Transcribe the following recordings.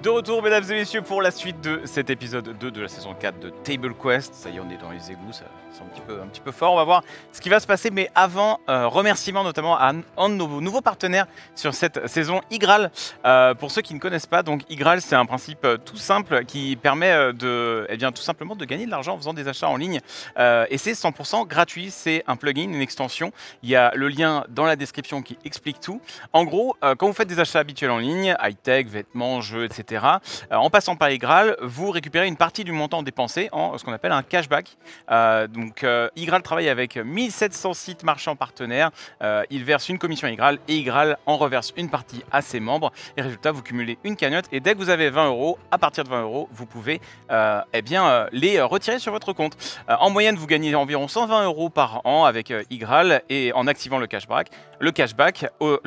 De retour, mesdames et messieurs, pour la suite de cet épisode 2 de la saison 4 de Table Quest. Ça y est, on est dans les égouts, ça c'est un petit peu fort. On va voir ce qui va se passer, mais avant, remerciements notamment à un de nos nouveaux partenaires sur cette saison, Igral. Pour ceux qui ne connaissent pas, donc Igral, c'est un principe tout simple qui permet tout simplement de gagner de l'argent en faisant des achats en ligne. Et c'est 100% gratuit, c'est un plugin, une extension. Il y a le lien dans la description qui explique tout. En gros, quand vous faites des achats habituels en ligne, high-tech, vêtements, jeux, etc., en passant par Igral, vous récupérez une partie du montant dépensé en ce qu'on appelle un cashback. Igral travaille avec 1700 sites marchands partenaires. Il verse une commission à Igral et Igral en reverse une partie à ses membres. Et résultat, vous cumulez une cagnotte et dès que vous avez 20 €, à partir de 20 €, vous pouvez les retirer sur votre compte. En moyenne, vous gagnez environ 120 € par an avec Igral et en activant le cashback. Le cashback, on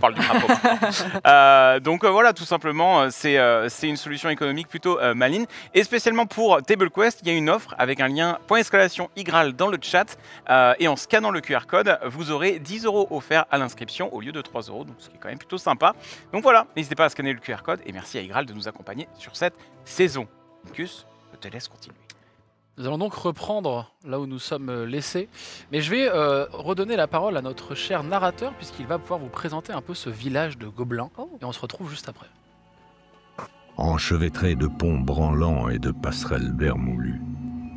parle du drapeau. Voilà, tout simplement, c'est une solution économique plutôt maligne. Et spécialement pour Table Quest, il y a une offre avec un lien .Igral dans le chat. Et en scannant le QR code, vous aurez 10 € offerts à l'inscription au lieu de 3 €, donc ce qui est quand même plutôt sympa. Donc voilà, n'hésitez pas à scanner le QR code et merci à Igral de nous accompagner sur cette saison. Nicus, je te laisse continuer. Nous allons donc reprendre là où nous sommes laissés, mais je vais redonner la parole à notre cher narrateur puisqu'il va pouvoir vous présenter un peu ce village de gobelins et on se retrouve juste après. Enchevêtré de ponts branlants et de passerelles vermoulues,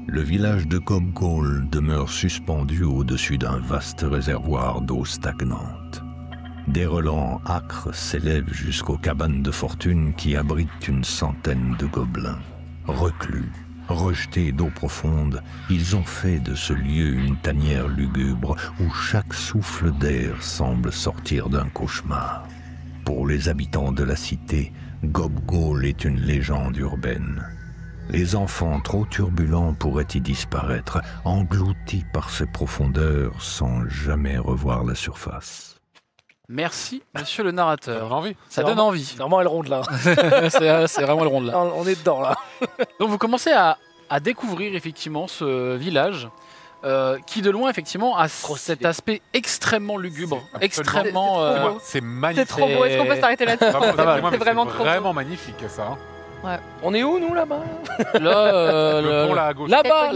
le village de Gobgohl demeure suspendu au-dessus d'un vaste réservoir d'eau stagnante. Des relents âcres s'élèvent jusqu'aux cabanes de fortune qui abritent une centaine de gobelins. Reclus, rejetés d'eau profonde, ils ont fait de ce lieu une tanière lugubre où chaque souffle d'air semble sortir d'un cauchemar. Pour les habitants de la cité, Gobgohl est une légende urbaine. Les enfants trop turbulents pourraient y disparaître, engloutis par ces profondeurs sans jamais revoir la surface. Merci, monsieur le narrateur. Ça donne envie. Ça donne envie. C'est vraiment elle ronde là. c'est vraiment le rond là. On est dedans là. Donc vous commencez à découvrir effectivement ce village qui de loin effectivement a cet aspect extrêmement lugubre, extrêmement... C'est magnifique. C'est trop beau, est-ce qu'on peut s'arrêter là-dessus? C'est vraiment trop beau. vraiment magnifique ça. Hein. Ouais. On est où nous là-bas? Là, Le pont là à gauche. là-bas,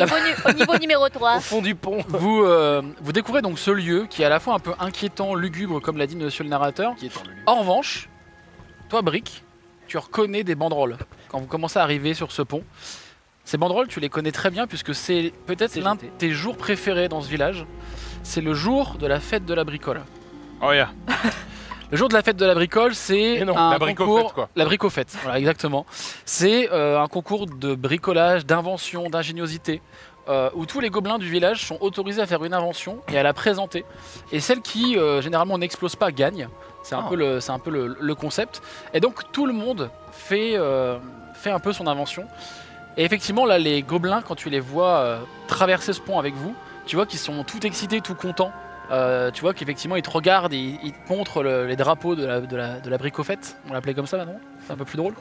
Au niveau numéro 3. Au fond du pont. vous découvrez donc ce lieu qui est à la fois un peu inquiétant, lugubre, comme l'a dit monsieur le narrateur. En revanche, toi Brick, tu reconnais des banderoles quand vous commencez à arriver sur ce pont. Ces banderoles, tu les connais très bien puisque c'est peut-être l'un de tes jours préférés dans ce village. C'est le jour de la fête de la bricole. Oh yeah. Le jour de la fête de la bricole, c'est un la bricofête, concours... quoi. La bricofête, voilà, exactement. C'est un concours de bricolage, d'invention, d'ingéniosité, où tous les gobelins du village sont autorisés à faire une invention et à la présenter. Et celle qui, généralement, n'explose pas, gagne. C'est un peu le concept. Et donc, tout le monde fait un peu son invention. Et effectivement, là, les gobelins, quand tu les vois traverser ce pont avec vous, tu vois qu'ils sont tout excités, tout contents. Tu vois qu'effectivement ils te regardent, ils te montrent les drapeaux de la bricofête, on l'appelait comme ça maintenant, c'est un peu plus drôle,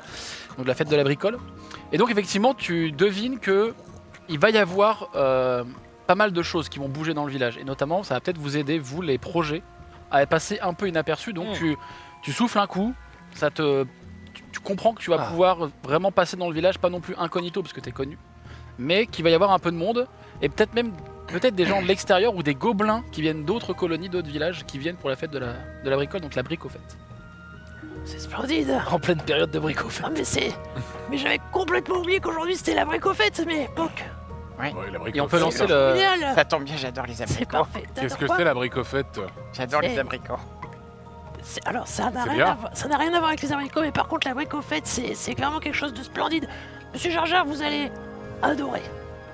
donc la fête de la bricole. Et donc effectivement tu devines que il va y avoir pas mal de choses qui vont bouger dans le village, et notamment ça va peut-être vous aider, vous les projets, à passer un peu inaperçus, donc tu souffles un coup, tu comprends que tu vas pouvoir vraiment passer dans le village, pas non plus incognito parce que tu es connu, mais qu'il va y avoir un peu de monde, et peut-être même des gens de l'extérieur ou des gobelins qui viennent d'autres colonies, d'autres villages, qui viennent pour la fête de la bricole, donc la bricofête. C'est splendide. En pleine période de bricofête. Ah mais j'avais complètement oublié qu'aujourd'hui c'était la bricofête, mais époque. Ouais. Et on peut lancer le... Génial. Ça tombe bien, j'adore les C'est abricots. parfait. Qu'est-ce que c'est la bricofête? J'adore les abricots. Alors ça n'a C'est rien, bien. rien à voir avec les abricots, mais par contre la bricofête c'est clairement quelque chose de splendide. Monsieur Jar Jar, vous allez adorer.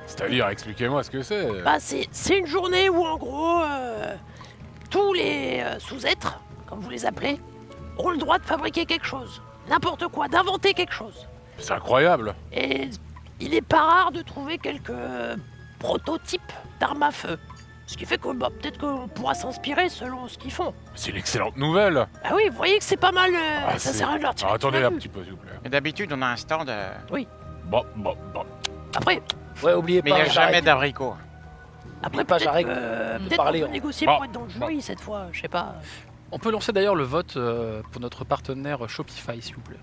C'est-à-dire, expliquez-moi ce que c'est. Bah c'est une journée où en gros tous les sous-êtres, comme vous les appelez, ont le droit de fabriquer quelque chose, n'importe quoi, d'inventer quelque chose. C'est incroyable. Et il n'est pas rare de trouver quelques prototypes d'armes à feu. Ce qui fait que peut-être qu'on pourra s'inspirer selon ce qu'ils font. C'est une excellente nouvelle. Ah oui, vous voyez que c'est pas mal, ça sert à rien de leur tirer. Alors, attendez dessus. un petit peu, s'il vous plaît. Mais d'habitude, on a un stand, Bon. Après, Ouais, oubliez mais il pas. n'y a jamais d'abricots. après pas peut-être Jarek. peut-être parler, qu'on peut hein. négocier Bon. pour être dans le jury cette fois, je sais pas. On peut lancer d'ailleurs le vote pour notre partenaire Shopify, s'il vous plaît.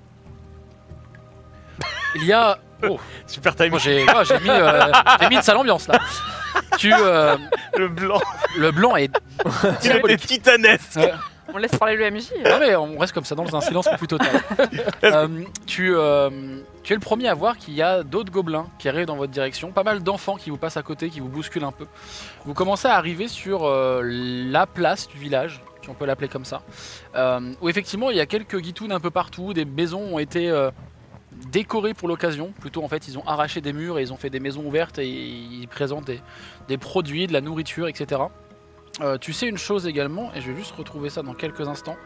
Il y a... Oh, Super timing. moi j'ai mis une sale ambiance là. Le blanc. Le blanc est Il était titanesque. On laisse parler le MJ. Non mais on reste comme ça dans un silence plus total. Tu es le premier à voir qu'il y a d'autres gobelins qui arrivent dans votre direction, pas mal d'enfants qui vous passent à côté, qui vous bousculent un peu. Vous commencez à arriver sur la place du village, si on peut l'appeler comme ça, où effectivement il y a quelques guitounes un peu partout, des maisons ont été décorées pour l'occasion, plutôt en fait ils ont arraché des murs et ils ont fait des maisons ouvertes et ils présentent des produits, de la nourriture, etc. Tu sais une chose également, et je vais juste retrouver ça dans quelques instants.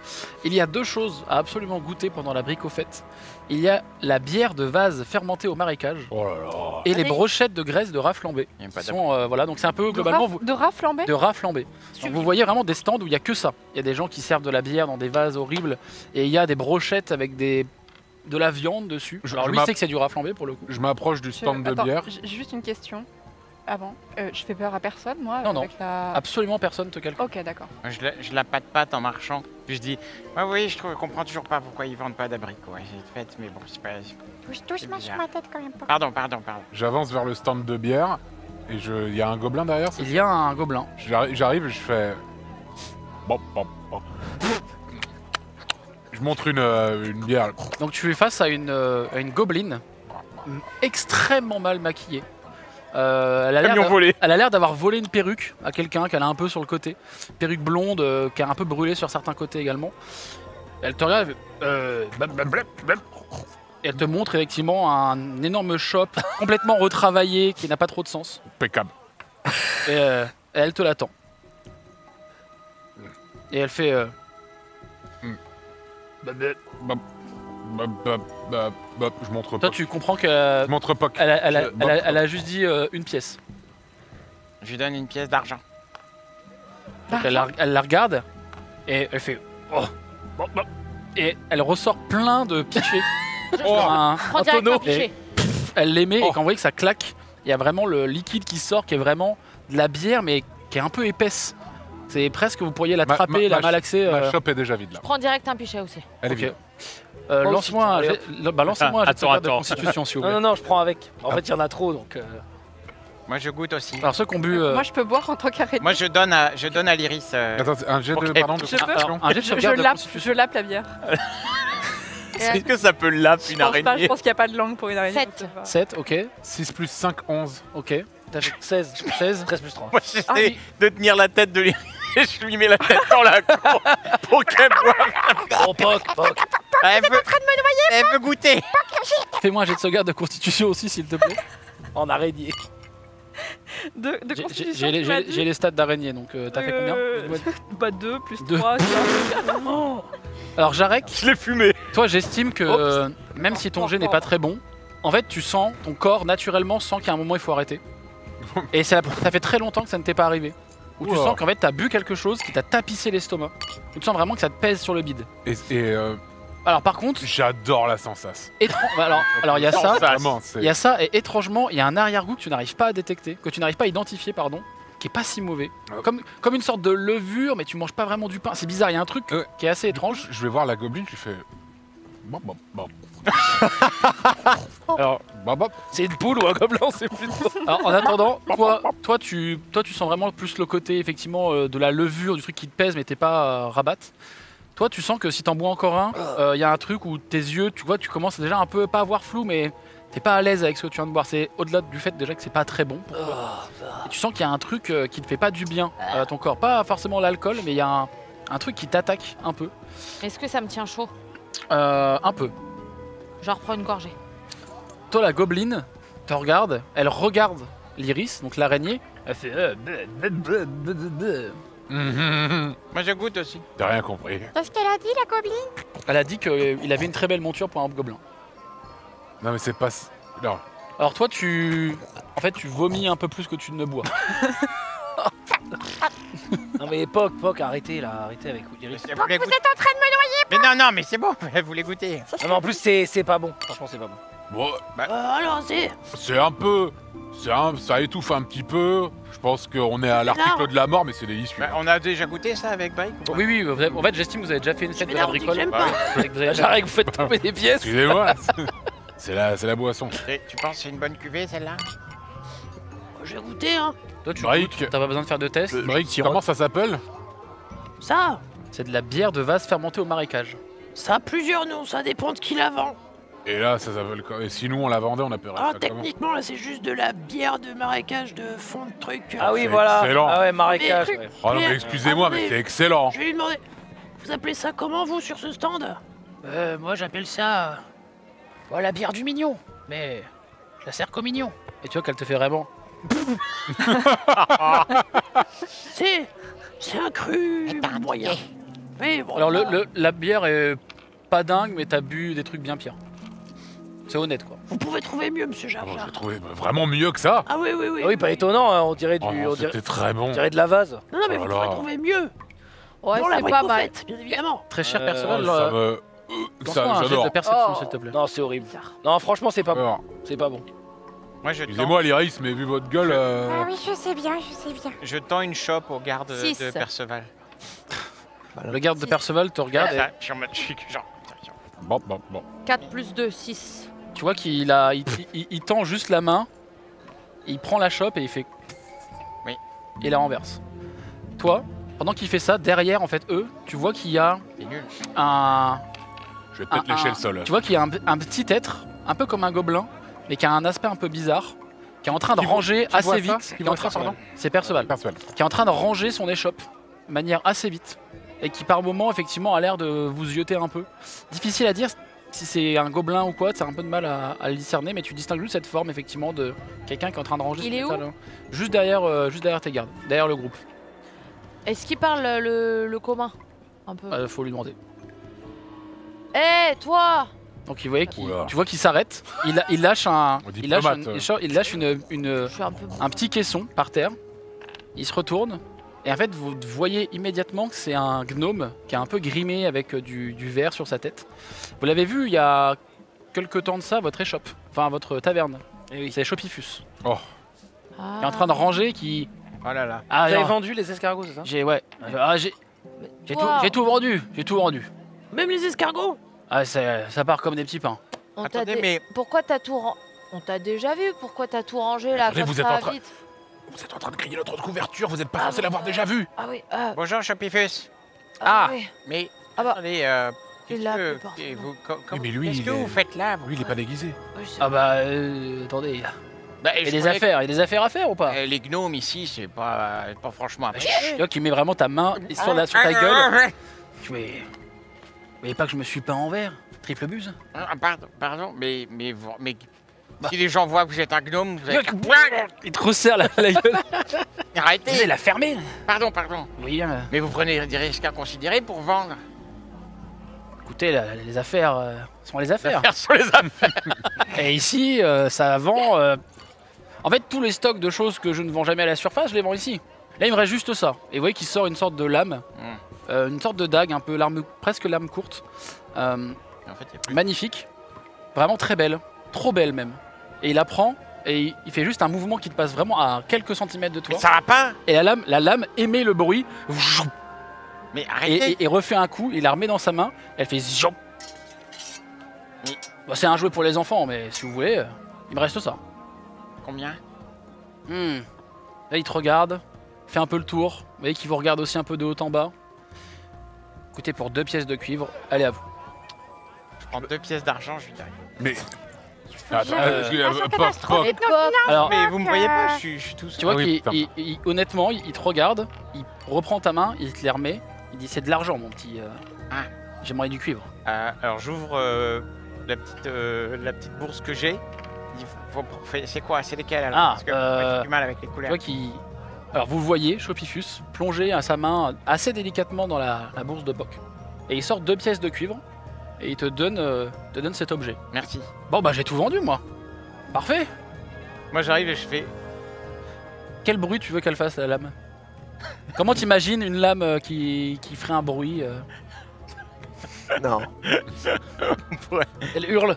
Il y a deux choses à absolument goûter pendant la bricofête. Il y a la bière de vase fermentée au marécage Oh là là. et les Allez. brochettes de graisse de rat flambé. Il y a pas Qui sont, voilà, donc c'est un peu globalement De rat flambé. de rat flambé. Donc vous voyez vraiment des stands où il y a que ça. Il y a des gens qui servent de la bière dans des vases horribles et il y a des brochettes avec de la viande dessus. Alors lui sait que c'est du rat flambé pour le coup. Je m'approche du stand de Attends, bière. j'ai juste une question avant. Je fais peur à personne, moi, Non, non. avec la... Absolument personne te calcule. Ok, d'accord. Je la patte en marchant. Puis je dis, oui, je comprends toujours pas pourquoi ils vendent pas d'abricots. Ouais, j'ai fait, mais bon, c'est pas. Touche doucement sur ma tête quand même. Pardon. J'avance vers le stand de bière et il y a un gobelin derrière. Il y a un gobelin. J'arrive et je fais. Bon. Je montre une bière. Donc tu es face à une gobeline extrêmement mal maquillée. Elle a l'air Camion volé. Elle a l'air d'avoir volé une perruque à quelqu'un qu'elle a un peu sur le côté. Perruque blonde qui a un peu brûlé sur certains côtés également. Elle te regarde et elle te montre effectivement un énorme shop complètement retravaillé qui n'a pas trop de sens. Impeccable. Et elle te l'attend. Et elle fait... Je montre Toi pas. tu comprends qu'elle Je montre pas. elle a juste dit une pièce. Je lui donne une pièce d'argent. Donc elle la regarde et elle fait oh. Et elle ressort plein de pichets. un Prends direct tonneau. un pichet. Elle les met et Oh. quand vous voyez que ça claque, il y a vraiment le liquide qui sort qui est vraiment de la bière mais qui est un peu épaisse. C'est presque vous pourriez l'attraper, la malaxer. Ma chope est déjà vide là. Prends direct un pichet aussi. Elle est Ok. vide. Lance-moi un jet- lance-moi un jet de sauvegarde de Attends. constitution s'il vous Non, plaît. non, non, je prends avec. En fait, il y en a trop, donc... Moi, je goûte aussi. Alors ceux qui ont bu... Moi, je peux boire en tant qu'arrêté. Moi, je donne à l'Iris. Attends, un jet de Ok. pardon de Je peux constitution. un jet de sauvegarde de constitution. Je lappe la bière. Est-ce que ça peut lap Je une pense pas, je araignée? pense qu'il n'y a pas de langue pour une araignée. 7. je sais pas. 7, ok. 6 plus 5, 11. Ok. T'as fait 16. 16. 13 plus 3. Moi, j'essaie Ah oui. de tenir la tête de l'Iris. Je lui mets la tête dans la cour pour qu'elle boive. Oh, poc. Elle veut goûter. Fais-moi un jet de sauvegarde de constitution aussi s'il te plaît. En araignée. De J'ai- constitution, J'ai tu m'as j'ai- dit j'ai les stats d'araignée donc t'as fait combien? Bah 2 plus Deux. 3, Alors Jarek, Je l'ai fumé. toi j'estime que même si ton jet n'est pas très bon, en fait tu sens, ton corps naturellement sent qu'à un moment il faut arrêter. Et ça fait très longtemps que ça ne t'est pas arrivé. Où tu Oula. sens qu'en fait t'as bu quelque chose qui t'a tapissé l'estomac. Où tu sens vraiment que ça te pèse sur le bide. Et Alors par contre, j'adore la sensation. alors il y a ça, Vraiment, il y a ça et étrangement il y a un arrière-goût que tu n'arrives pas à détecter, que tu n'arrives pas à identifier pardon, qui est pas si mauvais. Comme une sorte de levure mais tu manges pas vraiment du pain. C'est bizarre, il y a un truc Ouais. qui est assez étrange. Je vais voir la gobeline, je fais. Bon. Alors C'est une poule ou un gobelin, c'est plus trop. Alors, en attendant, toi, tu sens vraiment plus le côté effectivement de la levure, du truc qui te pèse, mais t'es pas rabat. Toi, tu sens que si t'en bois encore un, il y a un truc où tes yeux, tu vois, tu commences déjà un peu pas à voir flou, mais t'es pas à l'aise avec ce que tu viens de boire. C'est au-delà du fait déjà que c'est pas très bon pour toi. Et tu sens qu'il y a un truc qui te fait pas du bien à ton corps. Pas forcément l'alcool, mais il y a un truc qui t'attaque un peu. Est-ce que ça me tient chaud? Un peu. Je reprends une gorgée. Toi, la gobeline te regarde, elle regarde l'Iris, donc l'araignée, elle fait Moi, je goûte aussi. T'as rien compris. Qu'est-ce qu'elle a dit, la gobeline? Elle a dit qu'il avait une très belle monture pour un gobelin. Non, mais c'est pas. Non. Alors toi, en fait, tu vomis un peu plus que tu ne bois. Non, mais Poc, arrêtez là, arrêtez avec Iris. Vous voulez Vous goûter? êtes en train de me Mais non, mais c'est bon. Vous voulez goûter? Non, mais en plus, c'est pas bon. Franchement, c'est pas bon. Bon, Alors, c'est un peu. Ça étouffe un petit peu. Je pense qu'on est à l'article de la mort, mais c'est délicieux. Bah, on a déjà goûté ça avec Brick ou pas? Oui, en fait, j'estime que vous avez déjà fait une fête de la m'énerve, bricole. j'aime pas. C'est que vous avez déjà- J'arrête que vous faites tomber des pièces. Excusez-moi. C'est la boisson. Et tu penses que c'est une bonne cuvée celle-là? J'ai goûté, hein. Toi, tu Brick. goûtes, t'as pas besoin de faire de test. Brick, comment ça s'appelle? Ça, C'est de la bière de vase fermentée au marécage. ça a plusieurs noms, ça dépend de qui la vend. Et là, ça s'appelle quoi? Et si nous on la vendait, on appellerait Alors ça comment? techniquement, là, c'est juste de la bière de marécage de fond de truc. Ah oui, C'est voilà. excellent. Ah ouais, marécage. Mais- Ouais. Oh non, mais excusez-moi, mais c'est excellent. Je vais lui demander, vous appelez ça comment, vous, sur ce stand? Moi, j'appelle ça. La bière du mignon. Mais je la sers qu'au mignon. Et tu vois qu'elle te fait vraiment. C'est un cru moyen. Mais bon, Alors la bière est pas dingue, mais t'as bu des trucs bien pires. C'est honnête quoi. vous pouvez trouver mieux, monsieur Jar Oh, Jar. j'ai trouvé vraiment mieux que ça. Ah oui, oui, oui. Ah oui, pas étonnant, hein, on dirait Oh, non, c'était très bon. on dirait de la vase. Non, non, mais Oh vous là pouvez là. trouver mieux. Ouais, Dans la c'est pas mal. bricoufette, bien évidemment. Très cher Euh, Perceval. Ça me... lance-moi Ça, un jet de j'adore. perception Oh, s'il te plaît. Non, c'est horrible. Non, franchement, c'est pas bon. Alors, C'est pas bon. Moi je tends, excusez-moi l'Iris, mais vu votre gueule... Ah oui, je sais bien, je sais bien. je tends une chope au garde Six. de Perceval. Le garde de Perceval te regarde et Ça, je suis en mode chic, genre. Bon. 4 plus 2, 6. tu vois qu'il il tend juste la main, il prend la chope et il fait. Oui. Et la renverse. Toi, pendant qu'il fait ça, derrière en fait eux, tu vois qu'il y a C'est nul. un. Je vais peut-être lécher le sol. Tu vois qu'il y a un petit être, un peu comme un gobelin, mais qui a un aspect un peu bizarre, qui est en train de Qui ranger qui voit assez ça vite. Qui qui est voit en train- ça, pardon C'est Perceval. Perceval. Qui est en train de ranger son échoppe de manière assez vite et qui par moment effectivement a l'air de vous zioter un peu. Difficile à dire si c'est un gobelin ou quoi, tu as un peu de mal à le discerner, mais tu distingues juste cette forme effectivement de quelqu'un qui est en train de ranger Il son est où étal, juste derrière tes gardes, derrière le groupe. Est-ce qu'il parle le commun? Un peu. Faut lui demander. Eh, toi! Donc tu vois Oula. qu'il s'arrête, il lâche un, Au il lâche, diplomate. il lâche une, Je suis un peu... un petit caisson par terre. Il se retourne et en fait vous voyez immédiatement que c'est un gnome qui est un peu grimé avec du verre sur sa tête. Vous l'avez vu il y a quelques temps de ça, votre échoppe, enfin votre taverne. Eh oui. C'est Oh, Chopifus Ah. qui est en train de ranger, qui. Oh là là. Ah Vous avez non, vendu les escargots, c'est ça? j'ai j'ai Toi, tout vendu, j'ai tout vendu. Même les escargots. Ah ça part comme des petits pains. on t'a Attendez, dé- mais Pourquoi t'as tout On t'a déjà vu, pourquoi t'as tout rangé là Attendez, comme vous êtes ça en train- vite? vous êtes en train de griller notre couverture, vous êtes pas censé l'avoir déjà vu. Ah oui, bonjour Chopifus. ah oui. Mais Ah bah, attendez, il l'a appelé par son nom. mais lui, qu'est-ce il que est- vous faites là vous Lui, il est pas déguisé. Oui, c'est- Ah bah attendez, Bah, il y a des affaires, il y a des affaires à faire ou pas? Les gnomes ici, c'est pas franchement un Tu vois qu'il met vraiment ta main sur ta gueule. Tu voyez pas que je me suis peint en vert? Triple buse? Pardon, mais si les gens voient que vous êtes un gnome, vous allez... Il te resserre la gueule. Arrêtez. Il a fermé. Pardon. Oui, Mais vous prenez des risques inconsidérés pour vendre. écoutez, les affaires sont les affaires. Faire sur les affaires. Et ici, ça vend. En fait, tous les stocks de choses que je ne vends jamais à la surface, je les vends ici. Là, il me reste juste ça. Et vous voyez qu'il sort une sorte de lame, une sorte de dague, un peu presque lame courte. En fait, y a plus. Magnifique. Vraiment très belle. Trop belle même. Et il la prend et il fait juste un mouvement qui te passe vraiment à quelques centimètres de toi. Mais ça va pas. Et la lame émet le bruit Mais arrêtez. et refait un coup. Il la remet dans sa main. Elle fait zion. Mais- Bah, c'est un jouet pour les enfants, mais si vous voulez, il me reste ça. Combien? Là, il te regarde, fait un peu le tour. Vous voyez qu'il vous regarde aussi un peu de haut en bas. Écoutez, pour 2 pièces de cuivre, allez à vous. Je prends 2 pièces d'argent, je lui dirais. Mais... Attends, catastrophe. Et toi, Alors, Mais vous me voyez pas, je suis tout seul. tu vois Ah oui, qu'il, putain. honnêtement, il te regarde, il reprend ta main, il te les remet. Il dit c'est de l'argent, mon petit. Ah. J'aimerais du cuivre. Alors j'ouvre la petite bourse que j'ai. C'est quoi? C'est lesquelles alors? Ah, Parce que moi, j'ai du mal avec les Tu couleurs. vois qu'il. Alors vous le voyez, Chopifus, plonger à sa main assez délicatement dans la bourse de Boc. Et il sort 2 pièces de cuivre et il te donne cet objet. Merci. Bon bah j'ai tout vendu moi. Parfait. Moi j'arrive et je fais. Quel bruit tu veux qu'elle fasse la lame? Comment t'imagines une lame qui ferait un bruit Non. Elle hurle.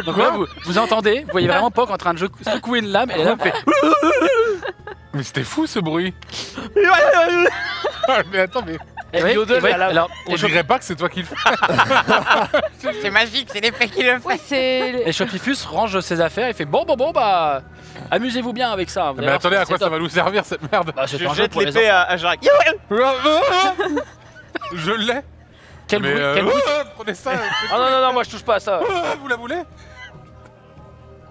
Donc là, vous entendez, vous voyez vraiment Poc en train de secouer une lame et la lame fait. Mais c'était fou ce bruit. Mais attends, mais... Et Oui, Yodel, oui, elle a- alors, On dirait pas que c'est toi qui le fais. C'est magique, c'est l'effet qui le fait. Ouais, c'est. et Chopifus range ses affaires et fait bon, bah, amusez-vous bien avec ça. Vous allez Mais voir, attendez, à c'est quoi ça top. va nous servir cette merde? Bah, c'est Je un jeu jette pour les l'épée enfants. à Jarek. Je l'ai. Quel Mais bruit, quel bruit. prenez ça. Ah non, moi je touche pas à ça. Vous la voulez?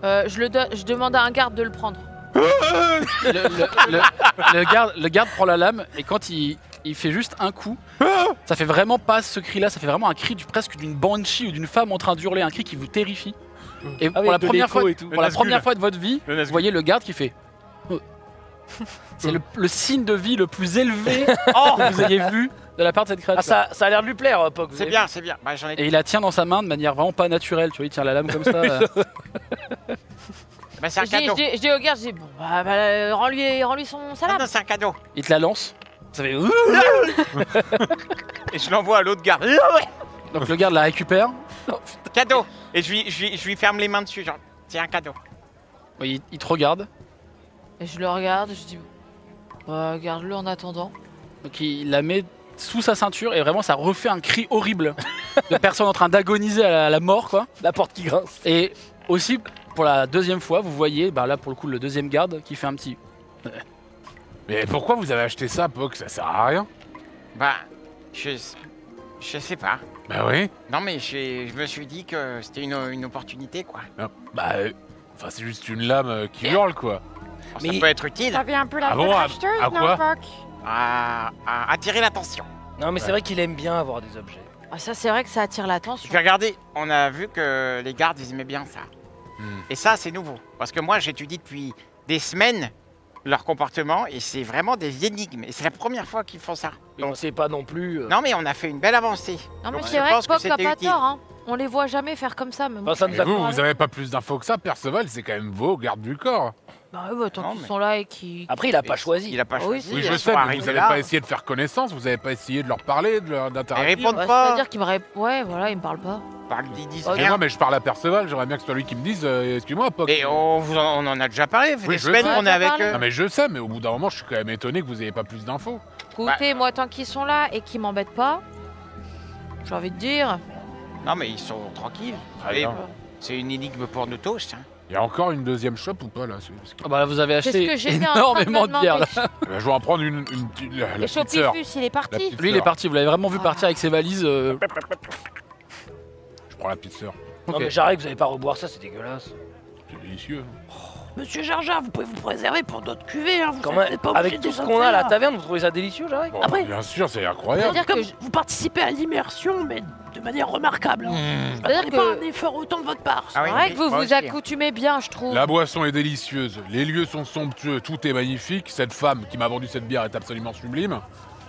Je demande à un garde de le prendre. Le garde prend la lame et quand il fait juste un coup, ça fait vraiment pas ce cri-là, ça fait vraiment un cri presque d'une banshee ou d'une femme en train d'hurler, un cri qui vous terrifie. Et Ah oui, pour la de première l'écho fois, et tout. pour la première fois de votre vie, Le vous Nazgûl. voyez le garde qui fait. C'est le signe de vie le plus élevé que vous ayez vu de la part de cette créature. Ah, ça a l'air de lui plaire, Pog. vous C'est avez bien, c'est bien. Bah, j'en ai. Et il la tient dans sa main de manière vraiment pas naturelle, tu vois, il tient la lame comme ça. Bah, c'est un cadeau. Je dis au garde, je dis bon, rends-lui son Ah salam. non, c'est un cadeau. Il te la lance. Ça fait. Et je l'envoie à l'autre garde. Donc le garde la récupère. Cadeau. Et je lui ferme les mains dessus, genre, c'est un cadeau. Il te regarde. Et je le regarde, je dis garde-le en attendant. Donc il la met sous sa ceinture et vraiment ça refait un cri horrible de personne en train d'agoniser à la mort quoi. La porte qui grince. Et aussi pour la deuxième fois vous voyez bah là pour le coup le deuxième garde qui fait un petit. Mais pourquoi vous avez acheté ça, Pog? Ça sert à rien. Bah, je sais pas. Bah oui. Non, mais je me suis dit que c'était une opportunité, quoi. Non, bah, enfin, c'est juste une lame qui hurle, quoi. Alors, Mais- ça peut être utile T'avais un peu la Ah bon, tête à racheteuse, quoi non, Poc? à attirer l'attention. Non, mais c'est vrai qu'il aime bien avoir des objets. Ah, ça, c'est vrai que ça attire l'attention. Puis regardez, on a vu que les gardes, ils aimaient bien ça. Hmm. Et ça, c'est nouveau. Parce que moi, j'étudie depuis des semaines leur comportement et c'est vraiment des énigmes. Et c'est la première fois qu'ils font ça. Donc c'est pas non plus. Non, mais on a fait une belle avancée. Non, mais Donc, c'est je vrai pense que Poc c'était a pas utile. tort, hein. On les voit jamais faire comme ça, mais Enfin, ça nous Et a vous avez pas plus d'infos que ça, Perceval, c'est quand même vos gardes du corps. Bah ouais, tant Non, qu'ils mais- sont là et qu'ils. Après, il a pas choisi. Il a pas Ah oui, choisi. si, Oui, ils je ils sais, sont mais arrivés vous avez là. pas essayé de faire connaissance, vous avez pas essayé de leur parler, d'interagir. Ils répondent Ouais, pas. c'est-à-dire qu'ils me Ouais, voilà, ils me parlent pas. Ils disent Oh, rien. Moi, mais je parle à Perceval, j'aimerais bien que ce soit lui qui me dise, excuse-moi, Pog. Et on en a déjà parlé, ça fait Oui, des je semaines sais. qu'on est avec parlé. eux. Non, mais je sais, mais au bout d'un moment, je suis quand même étonné que vous ayez pas plus d'infos. Écoutez, moi, tant qu'ils sont là et qu'ils m'embêtent pas, j'ai envie de dire. Non, mais ils sont tranquilles. Très Et bien. c'est une énigme pour nos toasts. Hein. Il y a encore une deuxième shop ou pas, là? Parce que- Ah bah vous avez C'est ce acheté que j'étais en train de me énormément de bière là. demander. Je vais en prendre une la Et petite sœur. Chopifus, il est La parti. petite Lui il est sœur. parti, vous l'avez vraiment vu Ah. partir avec ses valises. Je prends la petite sœur. Non, Ok. mais j'arrête, vous allez pas reboire ça, c'est dégueulasse. C'est délicieux. Monsieur Jar, vous pouvez vous préserver pour d'autres cuvées, hein. Vous Quand n'êtes même, pas obligé avec de tout les ce qu'on a à la sortir. taverne, vous trouvez ça délicieux, j'arrête? Bon, Après- bien sûr, c'est incroyable. C'est-à-dire Comme que vous participez à l'immersion, mais de manière remarquable. Hein. Je C'est-à-dire m'attendais que- pas à un effort autant de votre part. Ah oui, c'est vrai oui, que vous moi vous aussi, hein. accoutumez bien, je trouve. La boisson est délicieuse, les lieux sont somptueux, tout est magnifique. Cette femme qui m'a vendu cette bière est absolument sublime.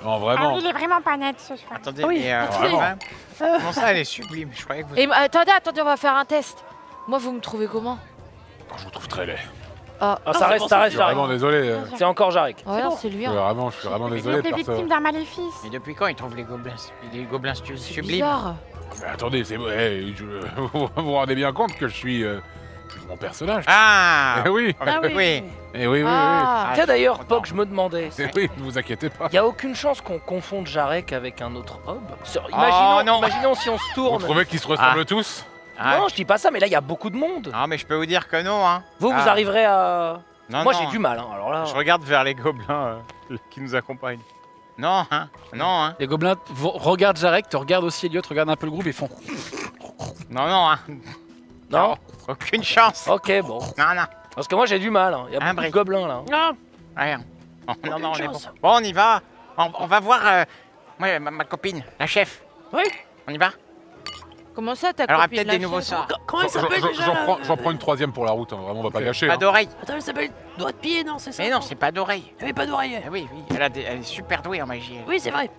Non, Ah vraiment. oui, il est vraiment pas net ce soir. Attendez, Ah oui, mais attendez. vraiment comment ça, elle est sublime? Je croyais que vous... Et attendez, on va faire un test. Moi, vous me trouvez comment? Je vous trouve très laid. Ah, Ah, ça reste, ça Je reste, suis vraiment Jarek. désolé. C'est encore Jarek. ouais, non, c'est lui. Hein. Je suis vraiment Il désolé. était Perceval. victime d'un maléfice. Mais depuis quand ils trouvent les gobelins C'est sublimes? bizarre. Mais attendez, c'est vous vous rendez bien compte que je suis mon personnage. Ah Eh oui. Ah oui. oui. Eh oui, oui, Ah, Tiens d'ailleurs, content. Pog, je me demandais. oui. Eh oui, ne vous inquiétez pas. Y a aucune chance qu'on confonde Jarek avec un autre hob? Oh, non. Imaginons si on se Vous tourne. trouvez qu'ils se ressemblent tous? Ah, Non, je dis pas ça, mais là, il y a beaucoup de monde. ah, mais je peux vous dire que non, hein. Vous Ah. arriverez à... Non, Moi, non. j'ai du mal, hein, alors là... Je regarde vers les gobelins qui nous accompagnent. Non, hein. Non, hein. Les gobelins regardent Jarek, te regardent aussi Elliot, regardent un peu le groupe et font. Non, non, hein. Non? Aucune chance. Ok, bon. Non, non. Parce que moi, j'ai du mal. Il y a Un beaucoup de brick. gobelins, là. Ah, Rien. Oh, non, non, on est bon. chance. Bon, on y va. On va voir ouais, ma copine, la chef. Oui. On y va? Comment ça, ta Alors, copine peut-être la des nouveaux chef sorts. Comment elle s'appelle déjà J'en prends une troisième pour la route, hein. Vraiment, on va pas gâcher. Pas hein. d'oreille. Attends, elle s'appelle Doigt de pied, non, c'est ça? Mais non, c'est pas d'oreille. Elle avait pas d'oreille. Ah oui, oui. Elle est super douée en magie. elle. Oui, c'est vrai.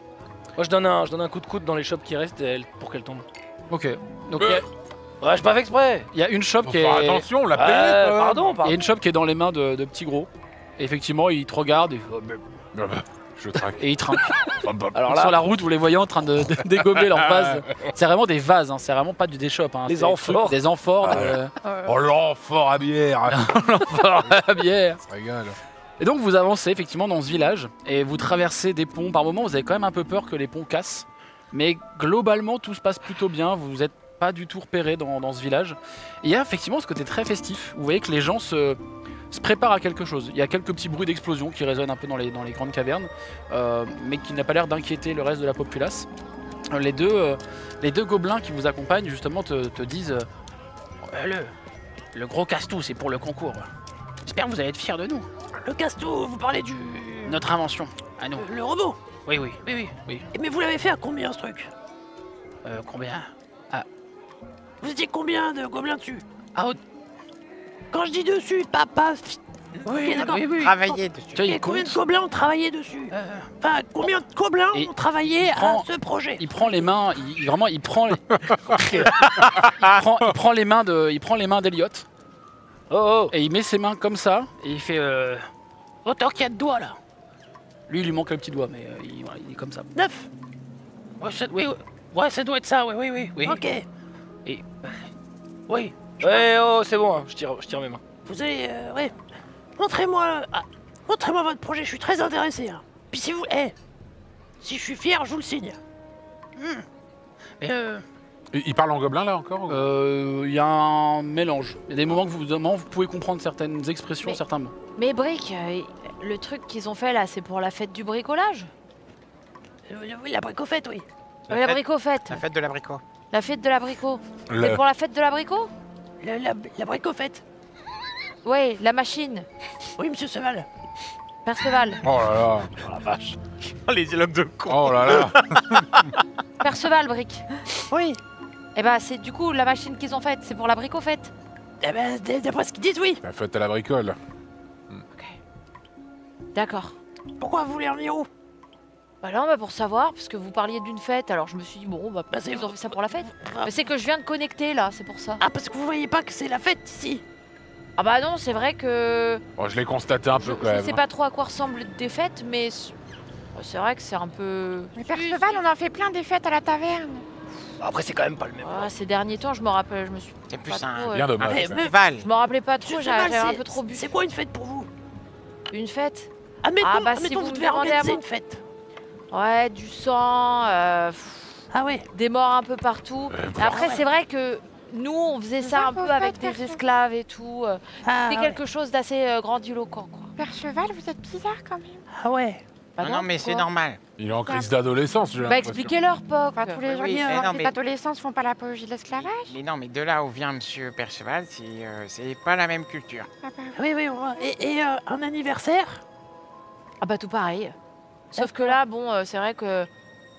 Moi, je donne un coup de coude dans les shops qui restent pour qu'elle tombe. Ok. Donc Ouais, j'ai pas fait exprès. il y a une shop Faut qui est. faire attention, on l'a payé. quand même. Pardon, Il y pardon. a une shop qui est dans les mains de petits gros. Et effectivement, ils te regardent et, Ah bah, je traque. et ils trinquent. Alors Sur là, la route, vous les voyez en train de dégommer leurs vases. C'est vraiment des vases, hein, c'est vraiment pas des shops. Hein, Des c'est amphores. Des amphores, Oh, l'enfort à bière. à bière. Ça se régale. Et donc vous avancez effectivement dans ce village et vous traversez des ponts. Par moments, vous avez quand même un peu peur que les ponts cassent. Mais globalement, tout se passe plutôt bien. Vous n'êtes pas du tout repéré dans ce village. Et il y a effectivement ce côté très festif. Vous voyez que les gens se préparent à quelque chose. Il y a quelques petits bruits d'explosion qui résonnent un peu dans les grandes cavernes, mais qui n'a pas l'air d'inquiéter le reste de la populace. Les deux gobelins qui vous accompagnent justement te disent Le gros casse-tout, c'est pour le concours. J'espère que vous allez être fiers de nous. Le casse-tout, vous parlez du... Notre invention, à nous. Le robot. Oui. Mais vous l'avez fait à combien ce truc? Combien? Vous étiez combien de gobelins dessus? Ah, Quand je dis dessus, pas... oui, Ok, d'accord. oui. Travailler dessus. Tu vois, il Combien de compte, gobelins ont travaillé dessus? Enfin, combien de gobelins Et ont travaillé il prend- à ce projet? il prend les mains, il prend il prend les mains d'Eliott Oh, et il met ses mains comme ça et il fait autant qu'il y a de doigts, là. lui il lui manque le petit doigt mais voilà, il est comme ça. 9. Ouais, ça doit être ça, oui. Ok. Et... oui. ouais, oh, c'est bon, hein, je tire mes mains. Vous allez... ouais. Montrez-moi votre projet, je suis très intéressé. Hein. Puis si vous... si je suis fier, je vous le signe. Il parle en gobelin là encore ou- Il y a un mélange. Il y a des moments que vous pouvez comprendre certaines expressions, Mais- certains mots. Mais Brick, le truc qu'ils ont fait là, c'est pour la fête du bricolage? Oui, la bricofette, oui. La bricofête. La fête de l'abricot. La fête de l'abricot. Le- C'est pour la fête de l'abricot? La bricofette. Oui, la machine. Oui, monsieur Seval. Perceval. Oh là là. Oh la vache. Les dialogues de con. Oh là là. Perceval, Brick. Oui. Et bah c'est du coup la machine qu'ils ont faite, c'est pour la bricofette. Eh ben, d'après ce qu'ils disent, oui. La fête à la bricole. D'accord. Pourquoi vous voulez en venir où? Bah non, bah pour savoir, parce que vous parliez d'une fête, alors je me suis dit bon, bah Bah, c'est- ils ont fait ça pour la fête. Ah. Mais c'est que je viens de connecter là, c'est pour ça. Ah, parce que vous voyez pas que c'est la fête ici. Ah bah non, c'est vrai que Bon, je l'ai constaté un peu quand je même. sais pas trop à quoi ressemblent des fêtes, mais c'est vrai que c'est un peu... Mais Perceval, on en fait plein des fêtes à la taverne. Après, c'est quand même pas le même. Ah, ces derniers temps, je me rappelle, je me suis C'est plus pas un... trop, Bien dommage. Mais- ça. mais- Festival. je me rappelais pas trop, Monsieur j'avais Seval, un c'est- peu trop bu. C'est quoi une fête pour vous? Une fête? Admettons, Ah, bah, si admettons vous vous me devez demandez à organiser moi. une fête. Ouais, du sang, Ah ouais. des morts un peu partout. Après, ouais. c'est vrai que nous, on faisait ça un peu avec des esclaves et tout. Ah, C'était ouais. quelque chose d'assez grandiloquent, quoi. Perceval, vous êtes bizarre quand même. Ah ouais. Bah non, mais c'est pourquoi normal. Il est en crise d'adolescence, j'ai Bah l'impression. expliquez-leur, Pop. Enfin, tous les gens oui, qui mais non, sortent mais- d'adolescence font pas l'apologie de l'esclavage. Mais non, mais de là où vient Monsieur Perceval, c'est pas la même culture. Ah bah, Oui, on voit. Et un anniversaire? Ah bah tout pareil. Sauf que là, bon, c'est vrai que